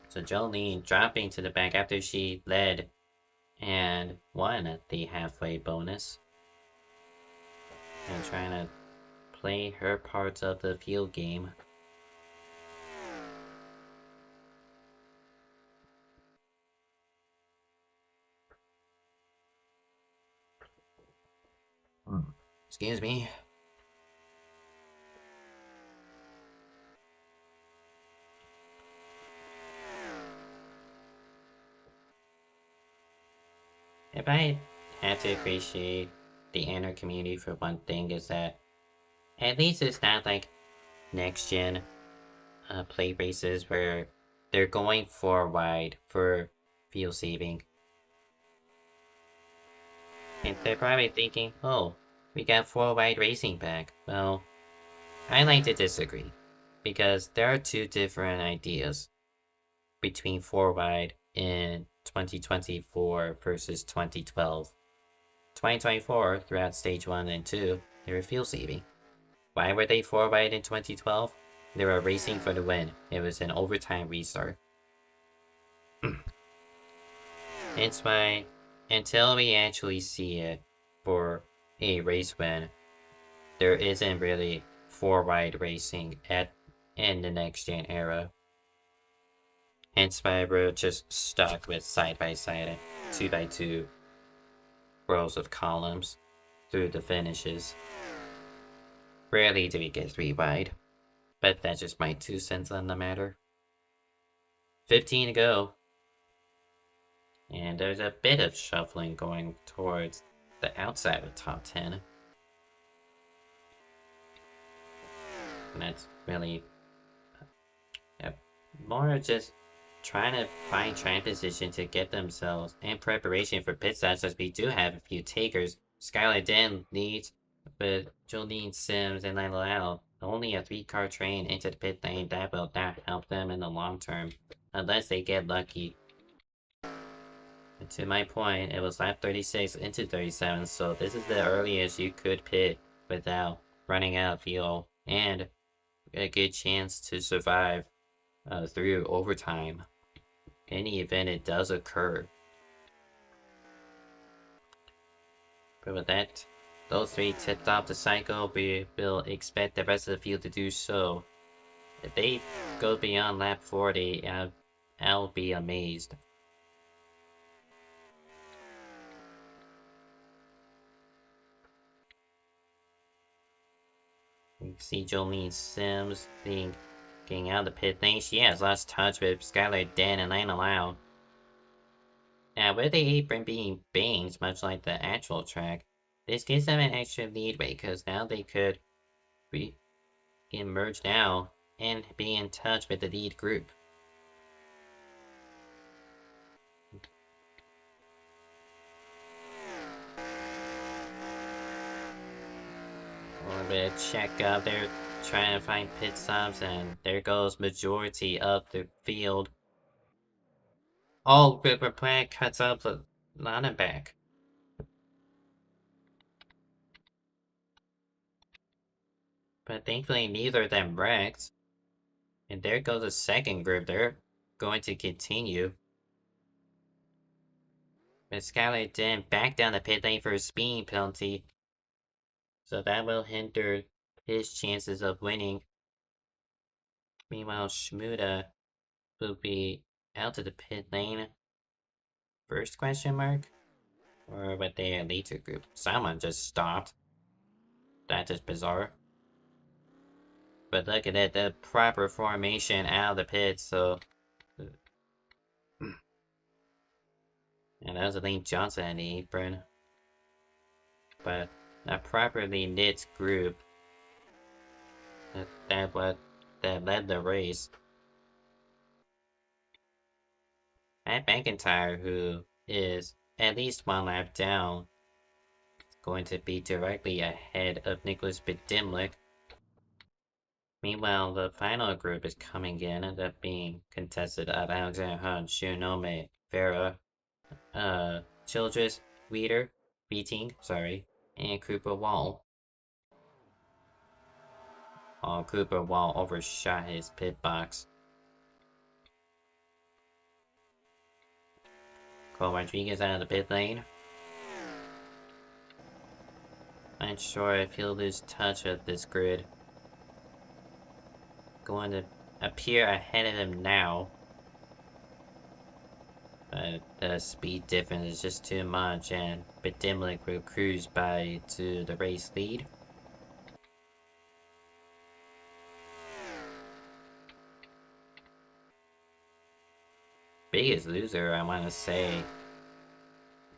So Jolene dropping to the back after she led and won the halfway bonus. And trying to play her parts of the field game. Excuse me. If I had to appreciate the NR community for one thing, is that at least it's not like next gen play races where they're going 4 wide for fuel saving. And they're probably thinking, oh, we got 4 wide racing back. Well, I like to disagree, because there are 2 different ideas between 4 wide in 2024 versus 2012. 2024, throughout stage 1 and 2, they were fuel saving. Why were they 4 wide in 2012? They were racing for the win. It was an overtime restart. It's why, until we actually see it for a race win, there isn't really 4 wide racing in the next gen era. Hence why we're just stuck with side-by-side and 2x2 rows of columns through the finishes. Rarely do we get 3 wide, but that's just my 2 cents on the matter. 15 to go. And there's a bit of shuffling going towards the outside of top 10. And that's really more just trying to find train position to get themselves in preparation for pit stops, as we do have a few takers. Skylar Den leads with Jolene Sims and Lila Lau. Only a 3-car train into the pit lane. That will not help them in the long term, unless they get lucky. And to my point, it was lap 36 into 37, so this is the earliest you could pit without running out of fuel, and a good chance to survive through overtime in the event it does occur. But with that, those 3 tipped off the cycle. We will expect the rest of the field to do so. If they go beyond lap 40, I'll be amazed. You can see Jolene Sims getting out of the pit lane. She has lost touch with Skylar Den and Lana Lau. Now, with the apron being banged, much like the actual track, this gives them an extra leadway, because now they could emerge now and be in touch with the lead group. A little bit of check up. They're trying to find pit stops, and there goes majority of the field. Oh, Ripper Plant cuts up the Lana back. But thankfully, neither of them wrecked. And there goes the second group. They're going to continue. But Skylar Den back down the pit lane for a speeding penalty. So that will hinder his chances of winning. Meanwhile, Shmuda will be out of the pit lane. First question mark? Or with their later group. Someone just stopped. That is bizarre. But look at it, the proper formation out of the pit, so... And that was a Lane Johnson in the apron. But a properly knit group that led the race. Matt McIntyre, who is at least one lap down, is going to be directly ahead of Nicholas Bedimlik. Meanwhile, the final group is coming in, ended up being contested of Alexander Hunt, Shunome, Vera, Childress, Beating, and Cooper Wall. Cooper Wall overshot his pit box. Cole Rodriguez out of the pit lane. Not sure if he'll lose touch with this grid. Going to appear ahead of him now. But the speed difference is just too much, and Bedimlik will cruise by to the race lead. Biggest loser, I want to say,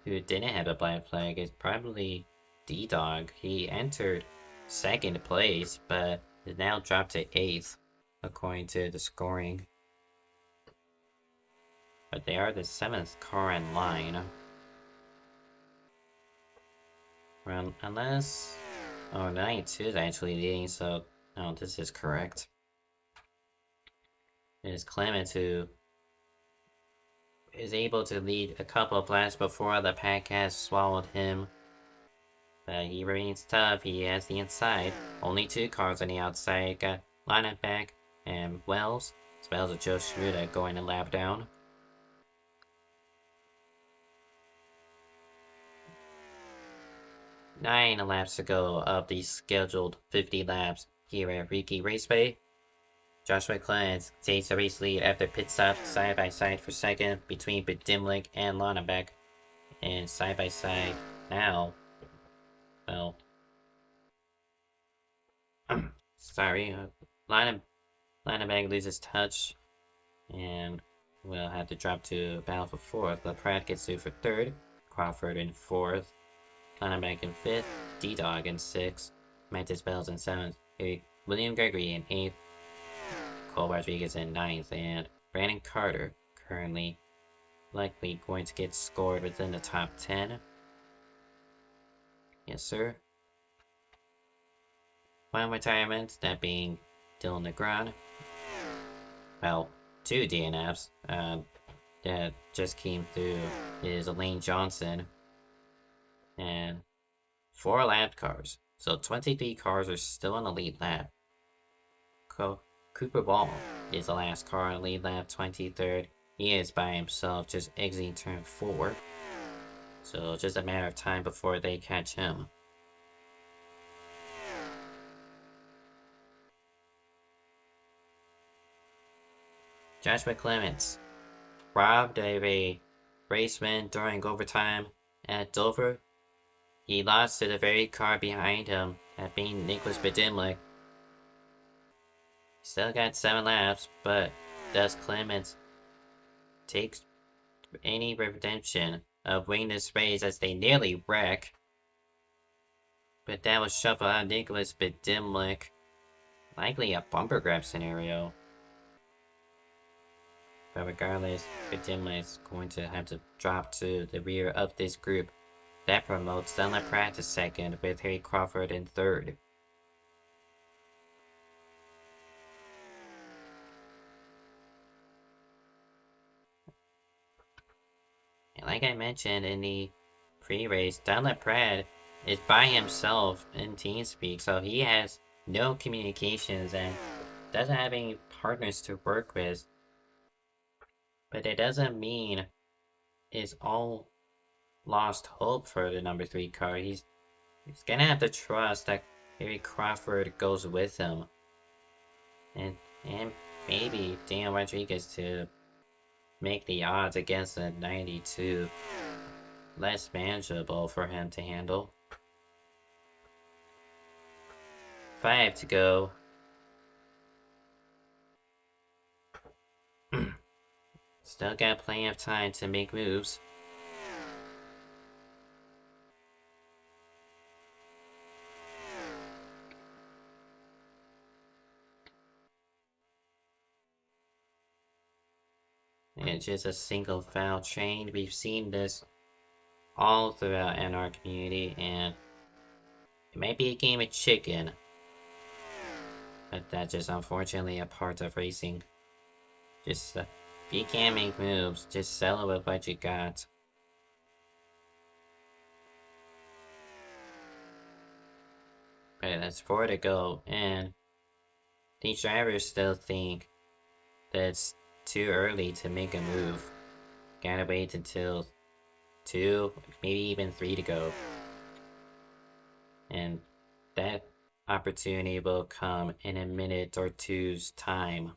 who didn't have a black flag, is probably D-Dog. He entered second place, but is now dropped to 8th, according to the scoring. But they are the 7th car in line. Well, unless... Oh, 92 is actually leading, so... Oh, this is correct. It is Clement who is able to lead a couple of laps before the pack has swallowed him. But he remains tough. He has the inside. Only 2 cars on the outside. Got lineup back and Wells, as well as Joe Schmuda going a lap down. Nine laps to go of the scheduled 50 laps here at RIki Raceway. Joshua Clements takes the race lead after pit stop side by side for second between Bedimlik and Lonnebeck. And side by side now, well, sorry, Lonnebeck loses touch and will have to drop to battle for 4th. LaPrade gets through for 3rd, Crawford in 4th, Lonnebeck in 5th, D-Dog in 6th, Mantis Bells in 7th, William Gregory in 8th, Cole Rodriguez in 9th, and Brandon Carter currently likely going to get scored within the top 10. Yes, sir. One retirement, that being Dylan Negron. Well, 2 DNFs that just came through is Elaine Johnson. And 4 lap cars. So 23 cars are still on the lead lap. Cooper Ball is the last car on the lead lap, 23rd. He is by himself, just exiting turn 4. So just a matter of time before they catch him. Joshua Clements robbed of a race win during overtime at Dover. He lost to the very car behind him, that being Nicholas Bedimlik. Still got 7 laps, but does Clements take any redemption of winning this race as they nearly wreck? But that was shuffled out Nicholas Bedimlik. Likely a bumper grab scenario. But regardless, Bedimlik is going to have to drop to the rear of this group. That promotes Dunlap Pratt to 2nd with Harry Crawford in 3rd. And like I mentioned in the pre-race, Dunlap Pratt is by himself in TeamSpeak, so he has no communications and doesn't have any partners to work with. But it doesn't mean it's all lost hope for the number 3 car. He's gonna have to trust that Harry Crawford goes with him. And maybe Daniel Rodriguez to make the odds against the 92 less manageable for him to handle. 5 to go. Still got plenty of time to make moves. It's just a single foul chain. We've seen this all throughout NR community, and it might be a game of chicken, but that's just unfortunately a part of racing. Just if you can't make moves, just sell it with what you got. But that's 4 to go, and these drivers still think that it's too early to make a move. Gotta wait until 2, maybe even 3 to go. And that opportunity will come in a minute or two's time.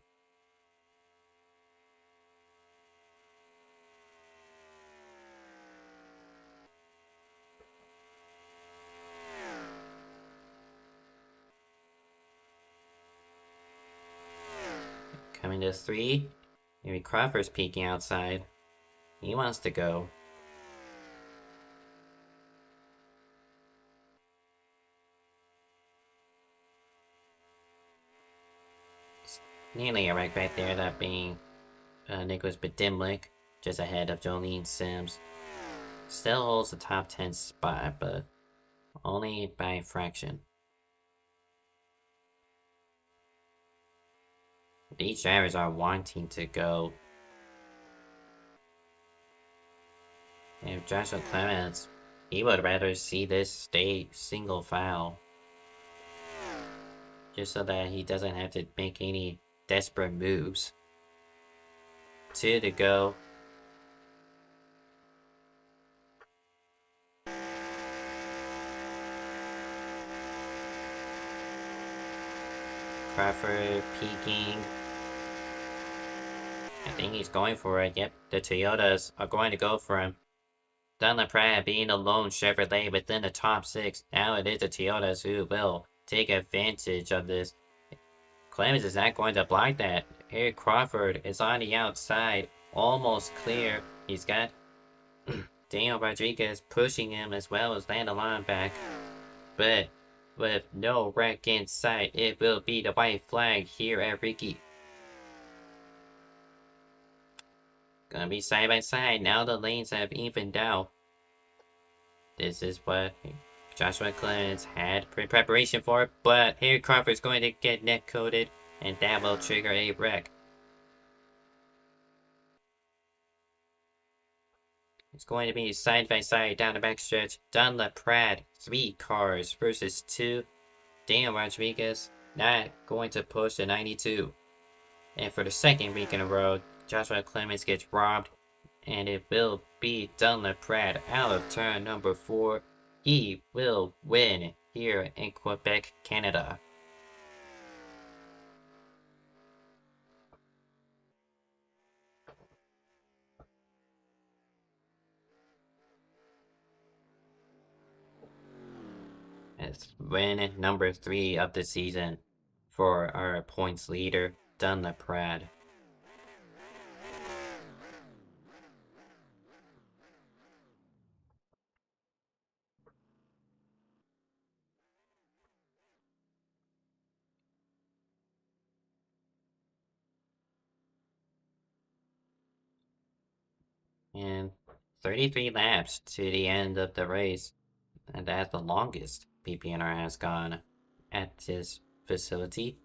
Coming to 3. Maybe Crawford's peeking outside. He wants to go. It's nearly a wreck right there, that being Nicholas Bedimlik, just ahead of Jolene Sims. Still holds the top 10 spot, but only by a fraction. These drivers are wanting to go. And Joshua Clements, he would rather see this stay single file. Just so that he doesn't have to make any desperate moves. 2 to go. Crawford peeking. I think he's going for it. Yep, the Toyotas are going to go for him. Dunlop Pratt being a lone Chevrolet within the top 6. Now it is the Toyotas who will take advantage of this. Clemens is not going to block that. Eric Crawford is on the outside. Almost clear. He's got Daniel Rodriguez pushing him as well as Landalon back. But with no wreck in sight, it will be the white flag here at RIki. Gonna be side by side. Now the lanes have evened out. This is what Joshua Clemens had preparation for, but here Crawford's going to get net coated, and that will trigger a wreck. It's going to be side by side down the backstretch. Dunlop Pratt, 3 cars versus 2. Daniel Rodriguez not going to push the 92. And for the second week in a row, Joshua Clemens gets robbed, and it will be Dunlop Pratt out of turn number 4. He will win here in Quebec, Canada. It's win number 3 of the season for our points leader, Dunlop Pratt. And 33 laps to the end of the race, and that's the longest BPNR has gone at this facility.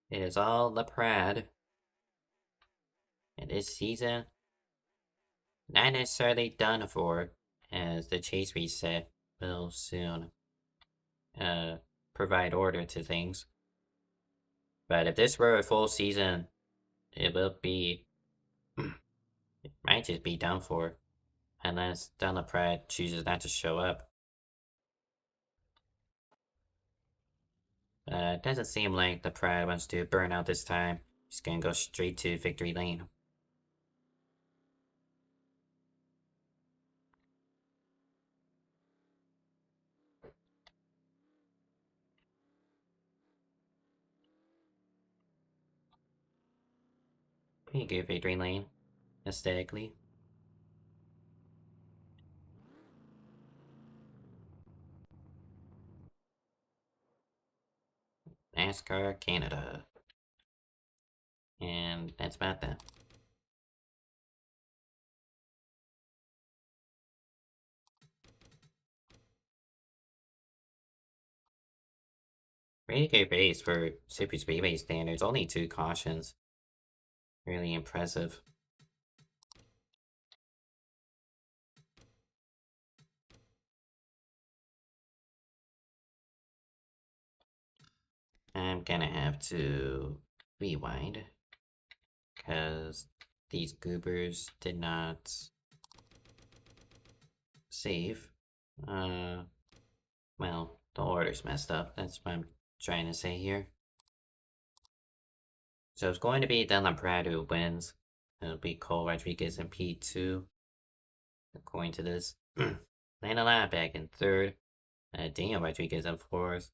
It is all LaPrade. And this season, not necessarily done for, as the chase reset will soon provide order to things. But if this were a full season, it will be, it might just be done for, unless Don LaPrade chooses not to show up. It doesn't seem like LaPrade wants to burn out this time. He's gonna go straight to victory lane. Pretty good victory lane, aesthetically. NASCAR Canada. And that's about that. Pretty good race for Super Speedway standards. Only 2 cautions. Really impressive. I'm gonna have to rewind because these goobers did not save. Well, the order's messed up. That's what I'm trying to say here. So it's going to be Dylan Pratt who wins. It'll be Cole Rodriguez in P2, according to this. Lana Laback in third. Daniel Rodriguez in fourth.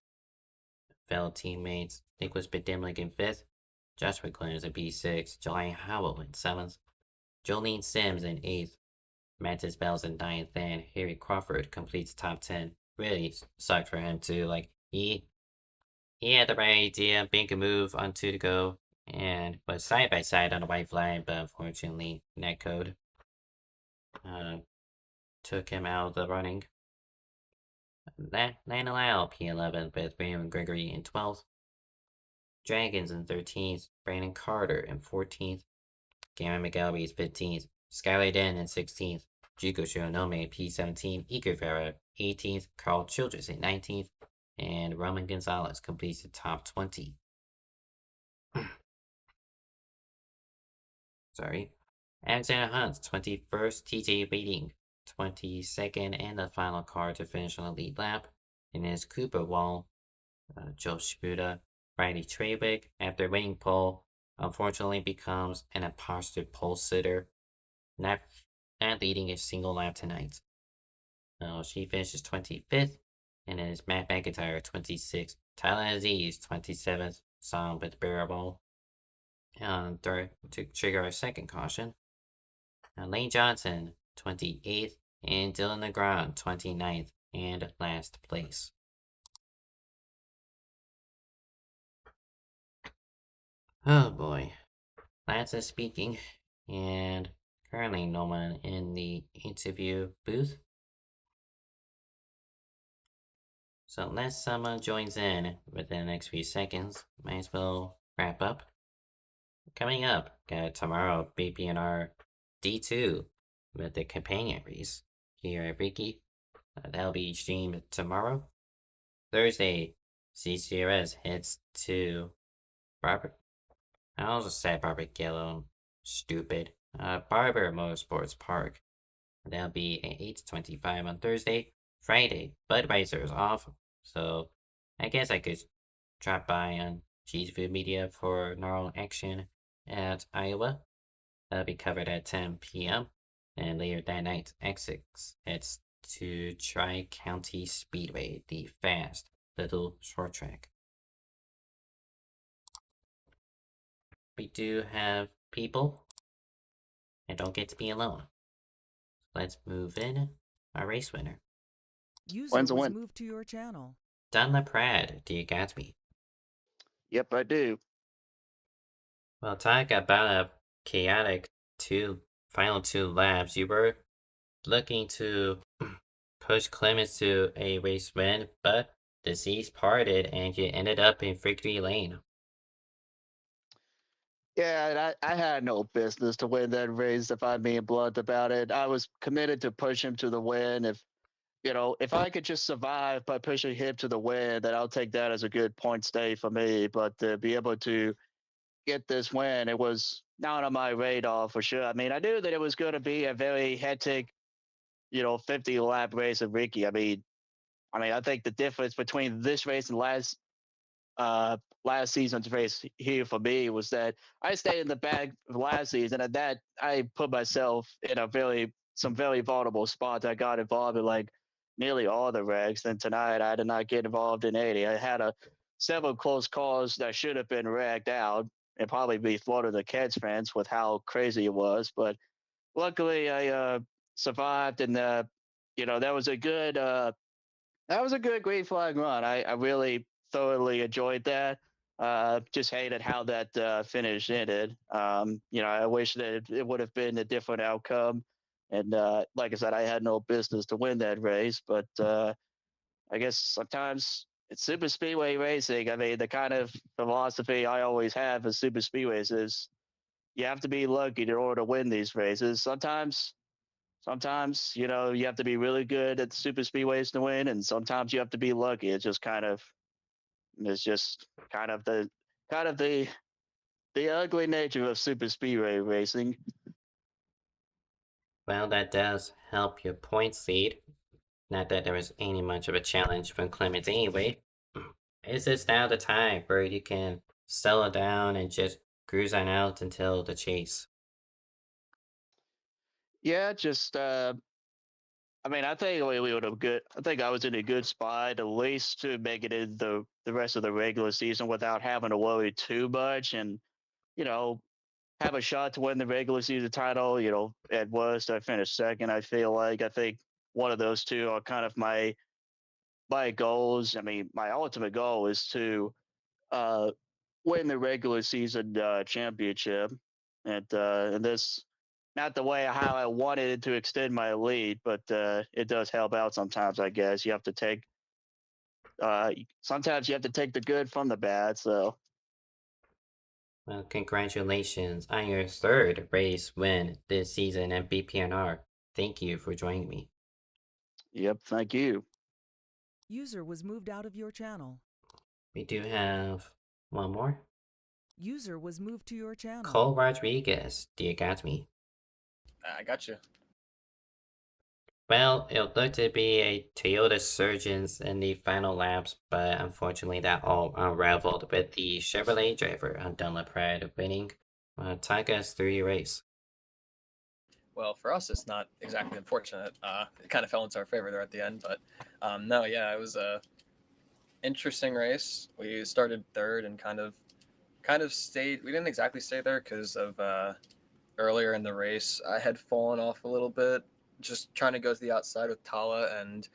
Fellow teammates Nicholas Bidimlik in fifth. Joshua Clemens in P6. July Howell in seventh. Jolene Sims in eighth. Mattis Bells in ninth. And Harry Crawford completes top 10. Really sucked for him too. Like he had the right idea, make a move on two to go, and was side by side on the white flag, but unfortunately netcode took him out of the running. Lanalao P11 with Raymond Gregory in 12th. Dragons in 13th. Brandon Carter in 14th. Cameron McElrea's 15th. Skylar Den in 16th. Juko Shironome P17. Iker Ferrer 18th. Carl Childress in 19th. And Roman Gonzalez completes the top 20. Sorry. Alexander Hunt's 21st, TJ Beating 22nd, and the final car to finish on the lead lap. In his Cooper Wall, Joe Shibuda, Riley Trawick, after winning pole, unfortunately becomes an imposter pole sitter, not leading a single lap tonight. She finishes 25th, and it is Matt McIntyre 26th, Tyler Aziz 27th, Sam with bearable. To trigger our second caution. Lane Johnson 28th, and Dylan Legrand 29th, and last place. Oh boy. Lanza speaking, and currently no one in the interview booth. So unless someone joins in within the next few seconds, might as well wrap up. Coming up, got tomorrow BPNR D2 with the companion race here at RIki. That'll be streamed tomorrow. Thursday, CCRS heads to Barber. I also said Barber stupid. Barber Motorsports Park. That'll be at 8:25 on Thursday. Friday, Budweiser is off, so I guess I could drop by on Cheese Food Media for normal action at Iowa. That'll be covered at 10 p.m. And later that night, X6 heads to Tri-County Speedway, the fast little short track. We do have people. I don't get to be alone. Let's move in our race winner. User When's a was win? moved to your channel. Dunlap Prad, do you got me? Yep, I do. Well, talk about a chaotic final two laps. You were looking to push Clemens to a race win, but the seas parted and you ended up in victory lane. Yeah, and I had no business to win that race if I'm being blunt about it. I was committed to push him to the win. If I could just survive by pushing him to the win, then I'll take that as a good point stay for me. But to be able to get this win, it was not on my radar for sure. I mean, I knew that it was going to be a very hectic, 50 lap race of RIki. I think the difference between this race and last season's race here for me was that I stayed in the back last season, and that I put myself in some very vulnerable spots. I got involved in like nearly all the wrecks. And tonight I did not get involved in any. I had several close calls that should have been wrecked out. and probably be one of the Cats fans with how crazy it was. But luckily, I survived, and that was a good green flag run. I really thoroughly enjoyed that. Just hated how that finish ended. I wish that it would have been a different outcome. And like I said, I had no business to win that race, but I guess sometimes it's super speedway racing. I mean, the kind of philosophy I always have in super speedways is you have to be lucky in order to win these races. Sometimes you have to be really good at the super speedways to win, and sometimes you have to be lucky. It's just kind of the ugly nature of super speedway racing. Well, that does help your points lead. Not that there was any much of a challenge from Clemens anyway. Is this now the time where you can settle down and just cruise on out until the chase? Yeah, just I mean, I think we would have good. I think I was in a good spot at least to make it in the rest of the regular season without having to worry too much, and you know have a shot to win the regular season title. At worst, I finished second. I think one of those two are kind of my goals. I mean, my ultimate goal is to uh, win the regular season championship, and this not the way how I wanted to extend my lead, but it does help out sometimes. I guess sometimes you have to take the good from the bad. So, Well, congratulations on your third race win this season at BPNR. Thank you for joining me. yep, thank you. User was moved out of your channel. We do have one more. User was moved to your channel. Cole Rodriguez, do you got me? I got you. Well, it looked to be a Toyota Surgeons in the final laps, but unfortunately that all unraveled with the Chevrolet driver on Dunlop Pride winning. Talk us through your race. Well, for us, it's not exactly unfortunate. It kind of fell into our favor there at the end, but no, yeah, it was a interesting race. We started third and kind of stayed. We didn't exactly stay there because of earlier in the race, I had fallen off a little bit, just trying to go to the outside with Tala, and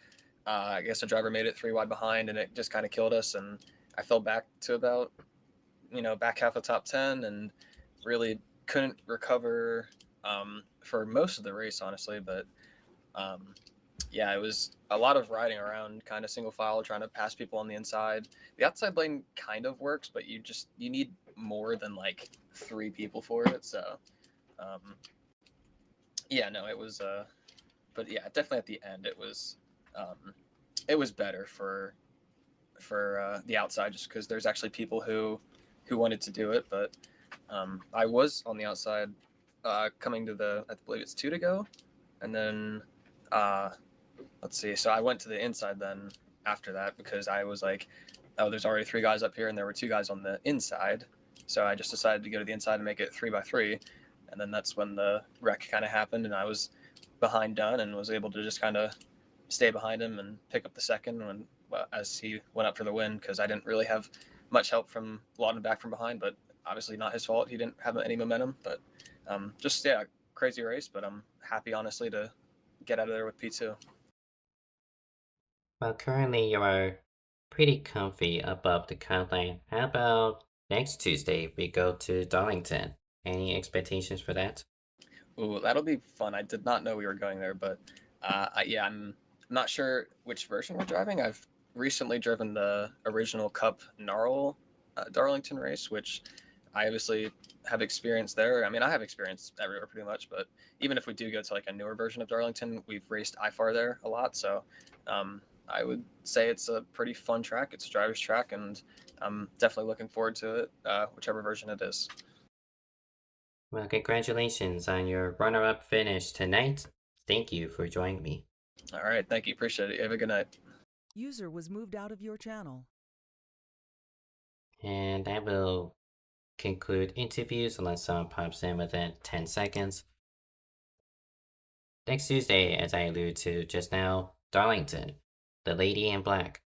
I guess the driver made it 3 wide behind, and it just kind of killed us. And I fell back to about back half of top 10, and really couldn't recover for most of the race, honestly. But um, yeah, it was a lot of riding around, kind of single file, trying to pass people on the inside. The outside lane kind of works, but you need more than like 3 people for it. So um, yeah, no, it was. But yeah, definitely at the end, it was better for the outside, just because there's actually people who wanted to do it. But I was on the outside coming to I believe it's 2 to go, and then let's see. So I went to the inside then after that, because I was like, oh, there's already 3 guys up here, and there were 2 guys on the inside. So I just decided to go to the inside and make it 3x3, and then that's when the wreck kind of happened, and I was behind Dunn and was able to just kind of stay behind him and pick up the second as he went up for the win, because I didn't really have much help from Lawton back from behind, but obviously not his fault. He didn't have any momentum, but just, yeah, crazy race, but I'm happy, honestly, to get out of there with P2. Well, currently you are pretty comfy above the cut line. How about next Tuesday we go to Darlington? Any expectations for that? Ooh, that'll be fun. I did not know we were going there, but yeah, I'm not sure which version we're driving. I've recently driven the original Cup Gnarl Darlington race, which I obviously have experience there. I mean, I have experience everywhere pretty much, but even if we do go to like a newer version of Darlington, we've raced IFAR there a lot, so I would say it's a pretty fun track. It's a driver's track, and I'm definitely looking forward to it, whichever version it is. Well, congratulations on your runner-up finish tonight. Thank you for joining me. All right, thank you. Appreciate it. You have a good night. User was moved out of your channel. And that will conclude interviews unless someone pops in within 10 seconds. Next Tuesday, as I alluded to just now, Darlington, the Lady in Black.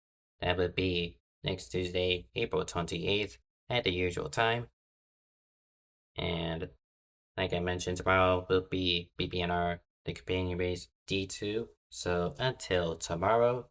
That would be next Tuesday, April 28th, at the usual time. And like I mentioned, tomorrow will be BPNR, the companion race D2. So until tomorrow,